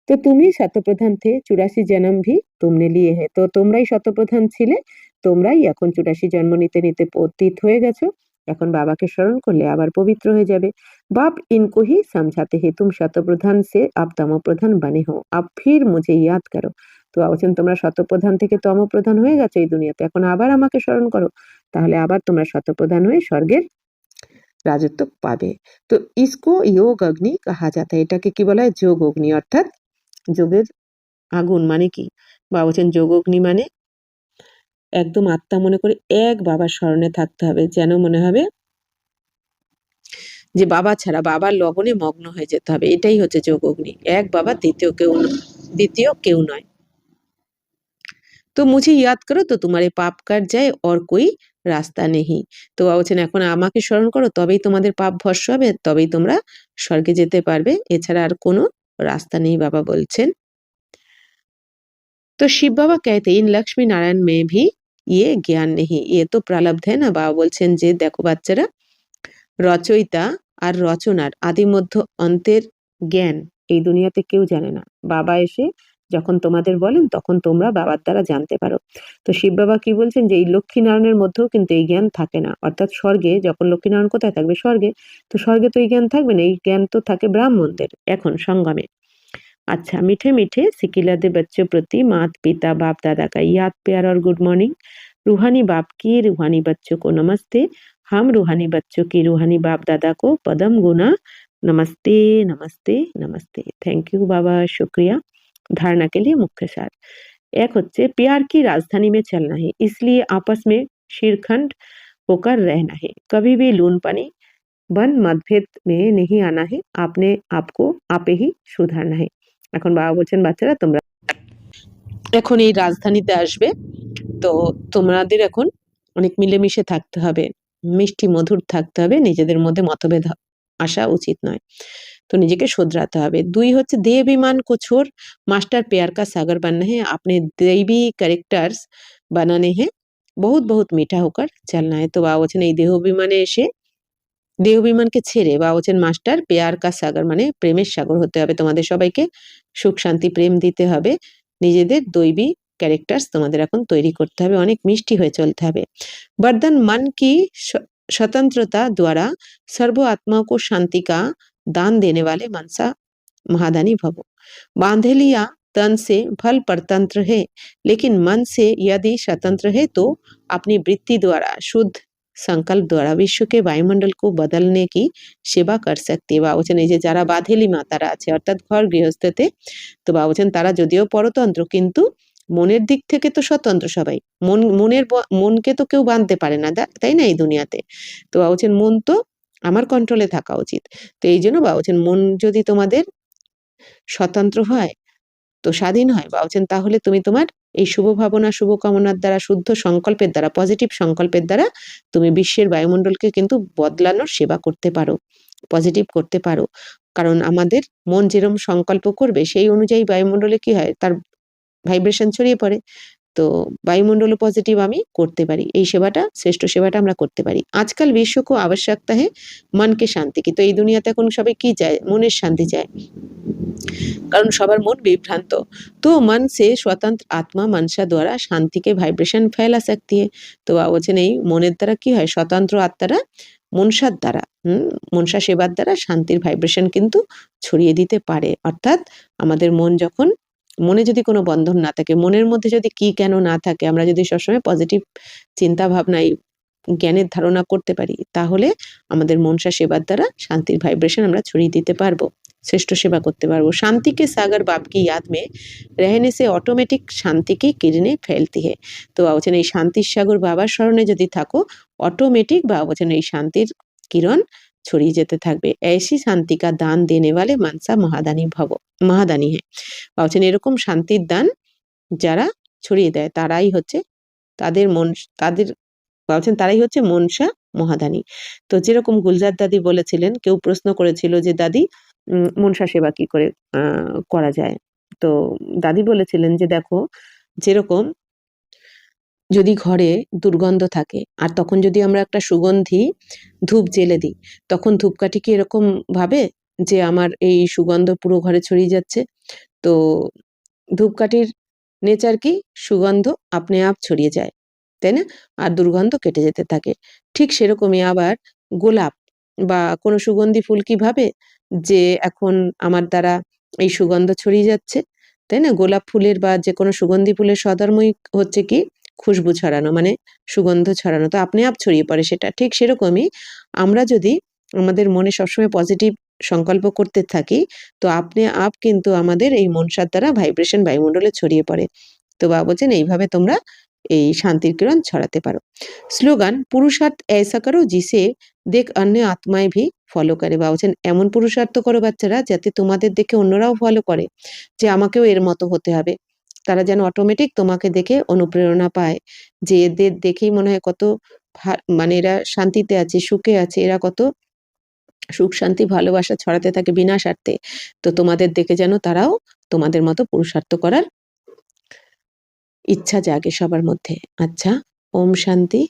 তো তুমি শতপ্রধান থে 84 জন্ম ভি তুমনে লিয়ে হে। তো তোমরাই শতপ্রধান ছিলে, তোমরাই এখন 84 জন্ম নিতে নিতে পতিত হয়ে গেছো। এখন বাবাকে স্মরণ করলে আবার পবিত্র হয়ে যাবে। बाप इनको ही समझाते हैं तुम शतप्रधान से अब तमोप्रधान बने हो अब फिर मुझे याद करो। তো বলছেন তোমরা শতপ্রধান থেকে তমপ্রধান হয়ে গেছো এই দুনিয়াতে, এখন আবার আমাকে স্মরণ করো, তাহলে আবার তোমরা শতপ্রধান হয়ে স্বর্গের রাজত্ব পাবে। তো ইসকো যোগ অগ্নি কাহা যাতা है। এটাকে কি বলা হয়? যোগ অগ্নি, অর্থাৎ যোগের আগুন। মানে কি? বাবা বলছেন যোগ অগ্নি মানে একদম আত্মা মনে করে এক বাবার স্মরণে থাকতে হবে, যেন মনে হবে যে বাবা ছাড়া বাবার লগনে মগ্ন হয়ে যেতে হবে। এটাই হচ্ছে যোগ অগ্নি। এক বাবা দ্বিতীয় কেউ নয়। তো মুঝে ইয়াদ করো তো তোমারে পাপ কাট যায় और कोई রাস্তা নেহি। তো বাবা বলছেন এখন আমাকে স্মরণ করো তবেই তোমাদের পাপ ভস্ম হবে, তবেই তোমরা স্বর্গে যেতে পারবে, এছাড়া আর কোনো রাস্তা নেই বাবা বলছেন। तो शिव बाबा कहते इन लक्ष्मी नारायण में भी ये ज्ञान नहीं, ये तो प्रारब्ध है ना। বাবা বলছেন যে দেখো বাচ্চারা, রচয়িতা আর রচনার আদি মধ্য অন্তের জ্ঞান এই দুনিয়াতে কেউ জানে না। বাবা এসে যখন তোমাদের বলেন তখন তোমরা বাবার দ্বারা জানতে পারো। তো শিব বাবা কি বলছেন যে এই লক্ষ্মীনারায়ণের মধ্যেও কিন্তু এই জ্ঞান থাকে না, অর্থাৎ স্বর্গে যখন লক্ষ্মীনারায়ণ কোথায় থাকবে? স্বর্গে। তো স্বর্গে তো এই জ্ঞান থাকবে না, এই জ্ঞান তো থাকে ব্রাহ্মণদের এখন সঙ্গমে। अच्छा मीठे मीठे सिकिलते बच्चों प्रति मात पिता बाप दादा का याद प्यार और गुड मॉर्निंग। रूहानी बाप की रूहानी बच्चों को नमस्ते। हम रूहानी बच्चों की रूहानी बाप दादा को पदम गुना नमस्ते नमस्ते नमस्ते। थैंक यू बाबा, शुक्रिया। धारणा के लिए मुख्य सार एक होच्छे प्यार की राजधानी में चलना है, इसलिए आपस में शिरखंड होकर रहना है, कभी भी लून पानी बन मतभेद में नहीं आना है, आपने आपको आपे ही सुधारना है। এখন বাবা বলছেন বাচ্চারা তোমরা এখন এই রাজধানীতে আসবে, তো তোমাদের এখন অনেক মিলেমিশে থাকতে হবে, মিষ্টি মধুর থাকতে হবে, নিজেদের মধ্যে মতভেদ আসা উচিত নয়। তো নিজেকে শোধরাতে হবে। 2 হচ্ছে দেহ अभिमान को छोड़ मास्टर प्यार का सागर बनना है, अपने दैवी कैरेक्टर्स बनाने हैं, बहुत बहुत मीठा होकर चलना है। তো বাবা বলছেন এই দেহ অভিমানে এসে দেহ অভিমানকে ছেড়ে বাবা বলছেন মাস্টার পেয়ার কা সাগর মানে প্রেমের সাগর হতে হবে, তোমাদের সবাইকে সুখ শান্তি প্রেম দিতে হবে, নিজেদের দৈবী ক্যারেক্টার্স তোমাদের এখন তৈরি করতে হবে, অনেক মিষ্টি হয়ে চলতে হবে। बर्धन मन की स्वतंत्रता द्वारा सर्व आत्मा को शांति का दान देने वाले मनसा महादानी भवो। बांधे लिया तन से फल परतंत्र है, लेकिन मन से यदि स्वतंत्र है तो अपनी वृत्ति द्वारा शुद्ध संकल्प द्वारा विश्व के वायुमंडल को बदलने की सेवा कर सकती है। বাবা বলছেন এই যে যারা বাঁধেলি মাতারা আছে অর্থাৎ ঘর গৃহস্থতে, তো বাবা বলছেন তারা যদিও পরতন্ত্র কিন্তু মনের দিক থেকে তো স্বতন্ত্র সবাই। মনকে তো কেউ বাঁধতে পারে না, তাই না এই দুনিয়াতে। তো বাবা বলছেন মন তো আমার কন্ট্রোলে থাকা উচিত। তো এই জন্য বাবা বলছেন মন যদি তোমাদের স্বতন্ত্র হয়, তো স্বাধীন হয়, বাবা বলছেন তাহলে তুমি তোমার এই শুভ ভাবনা শুভ কামনার দ্বারা শুদ্ধ সংকল্পের দ্বারা পজিটিভ সংকল্পের দ্বারা তুমি বিশ্বের বায়ুমণ্ডলকে কিন্তু বদলানোর সেবা করতে পারো, পজিটিভ করতে পারো। কারণ আমাদের মন যেরকম সংকল্প করবে সেই অনুযায়ী বায়ুমণ্ডলে কি হয়, তার ভাইব্রেশন ছড়িয়ে পড়ে। তো বায়ুমণ্ডলও পজিটিভ আমি করতে পারি, এই সেবাটা শ্রেষ্ঠ সেবাটা আমরা করতে পারি। আজকাল বিশ্বকে আবশ্যকতা হে মনকে শান্তি কি, তো এই দুনিয়াতে এখন সবাই কি চায়, মনের শান্তি চায়, কারণ সবার মন বিভ্রান্ত। তো মন সে স্বতন্ত্র আত্মা মনসা দ্বারা শান্তিকে ভাইব্রেশন ফেলা सकती है। তো বাবা বলছেন এই মনের দ্বারা কি হয়, স্বতন্ত্র আত্মারা মনসার দ্বারা মনসা সেবার দ্বারা শান্তির ভাইব্রেশন কিন্তু ছড়িয়ে দিতে পারে। অর্থাৎ আমাদের মন যখন, মনে যদি কোনো বন্ধন না থাকে, মনের মধ্যে যদি কি কেন না থাকে, আমরা যদি সবসময় পজিটিভ চিন্তা ভাবনায় জ্ঞানের ধারণা করতে পারি, তাহলে আমাদের মনসা সেবার দ্বারা শান্তির ভাইব্রেশন আমরা ছড়িয়ে দিতে পারবো, শ্রেষ্ঠ সেবা করতে পারবো। শান্তি কে সাগর বাপ কি याद में रहने से ऑटोमेटिक শান্তি কি किरणें फैलती है। তো বাবা বলছেন এই শান্তির সাগর বাবার স্মরণে যদি থাকো, অটোমেটিক বাবা বলছেন এই শান্তির কিরণ ছড়িয়ে যেতে থাকবে। ऐसी শান্তি কা দান দেনে वाले मनसा महादानी भव महादानी है। বাবা বলছেন এরকম শান্তির দান যারা ছড়িয়ে দেয় তারাই হচ্ছে তাদের বলছেন তারাই হচ্ছে মনসা মহাদানী। তো যেরকম গুলজার দাদি বলেছিলেন, কেউ প্রশ্ন করেছিল যে দাদি মনসা সেবা কি করে করা যায়। তো দাদি বলেছিলেন যে দেখো, যেরকম যদি ঘরে দুর্গন্ধ থাকে আর তখন যদি আমরা একটা সুগন্ধি ধূপ জ্বেলে দিই, তখন ধূপকাঠি কি এরকম ভাবে যে আমার এই সুগন্ধ পুরো ঘরে ছড়িয়ে যাচ্ছে। তো ধূপকাঠির নেচার কি, সুগন্ধ আপনি আপ ছড়িয়ে যায়, তাই না, আর দুর্গন্ধ কেটে যেতে থাকে। ঠিক সেরকমই আবার গোলাপ বা কোনো সুগন্ধি ফুল কি ভাবে যে এখন আমার দ্বারা এই সুগন্ধ ছড়িয়ে যাচ্ছে, তাই না। গোলাপ ফুলের বা যে কোনো সুগন্ধি ফুলের স্বধর্মই হচ্ছে কি খুশবু ছড়ানো, মানে সুগন্ধ ছড়ানো, তো আপনি আপ ছড়িয়ে পড়ে সেটা। ঠিক সেরকমই আমরা যদি আমাদের মনে সবসময় পজিটিভ সংকল্প করতে থাকি, তো আপনি আপ কিন্তু আমাদের এই মনসার দ্বারা ভাইব্রেশন বায়ুমণ্ডলে ছড়িয়ে পড়ে। তো বাবা বলছেন এইভাবে তোমরা এই শান্তির কিরণ ছড়াতে পারো। স্লোগান পুরুষার্থ ऐसा करो जिसे देख अन्य आत्माएं भी ফলো করে। বাবা বলছেন এমন পুরুষার্থ করো বাচ্চারা যাতে তোমাদের দেখে অন্যরাও ফলো করে, যে আমাকেও এর মতো হতে হবে। তারা যেন অটোমেটিক তোমাকে দেখে অনুপ্রেরণা পায়, যে এদের দেখেই মনে হয় কত মানে এরা শান্তিতে আছে, সুখে আছে, এরা কত সুখ শান্তি ভালোবাসা ছড়াতে থাকে বিনা স্বার্থে। তো তোমাদের দেখে যেন তারাও তোমাদের মতো পুরুষার্থ করার ইচ্ছা জাগে সবার মধ্যে। আচ্ছা, ওম শান্তি।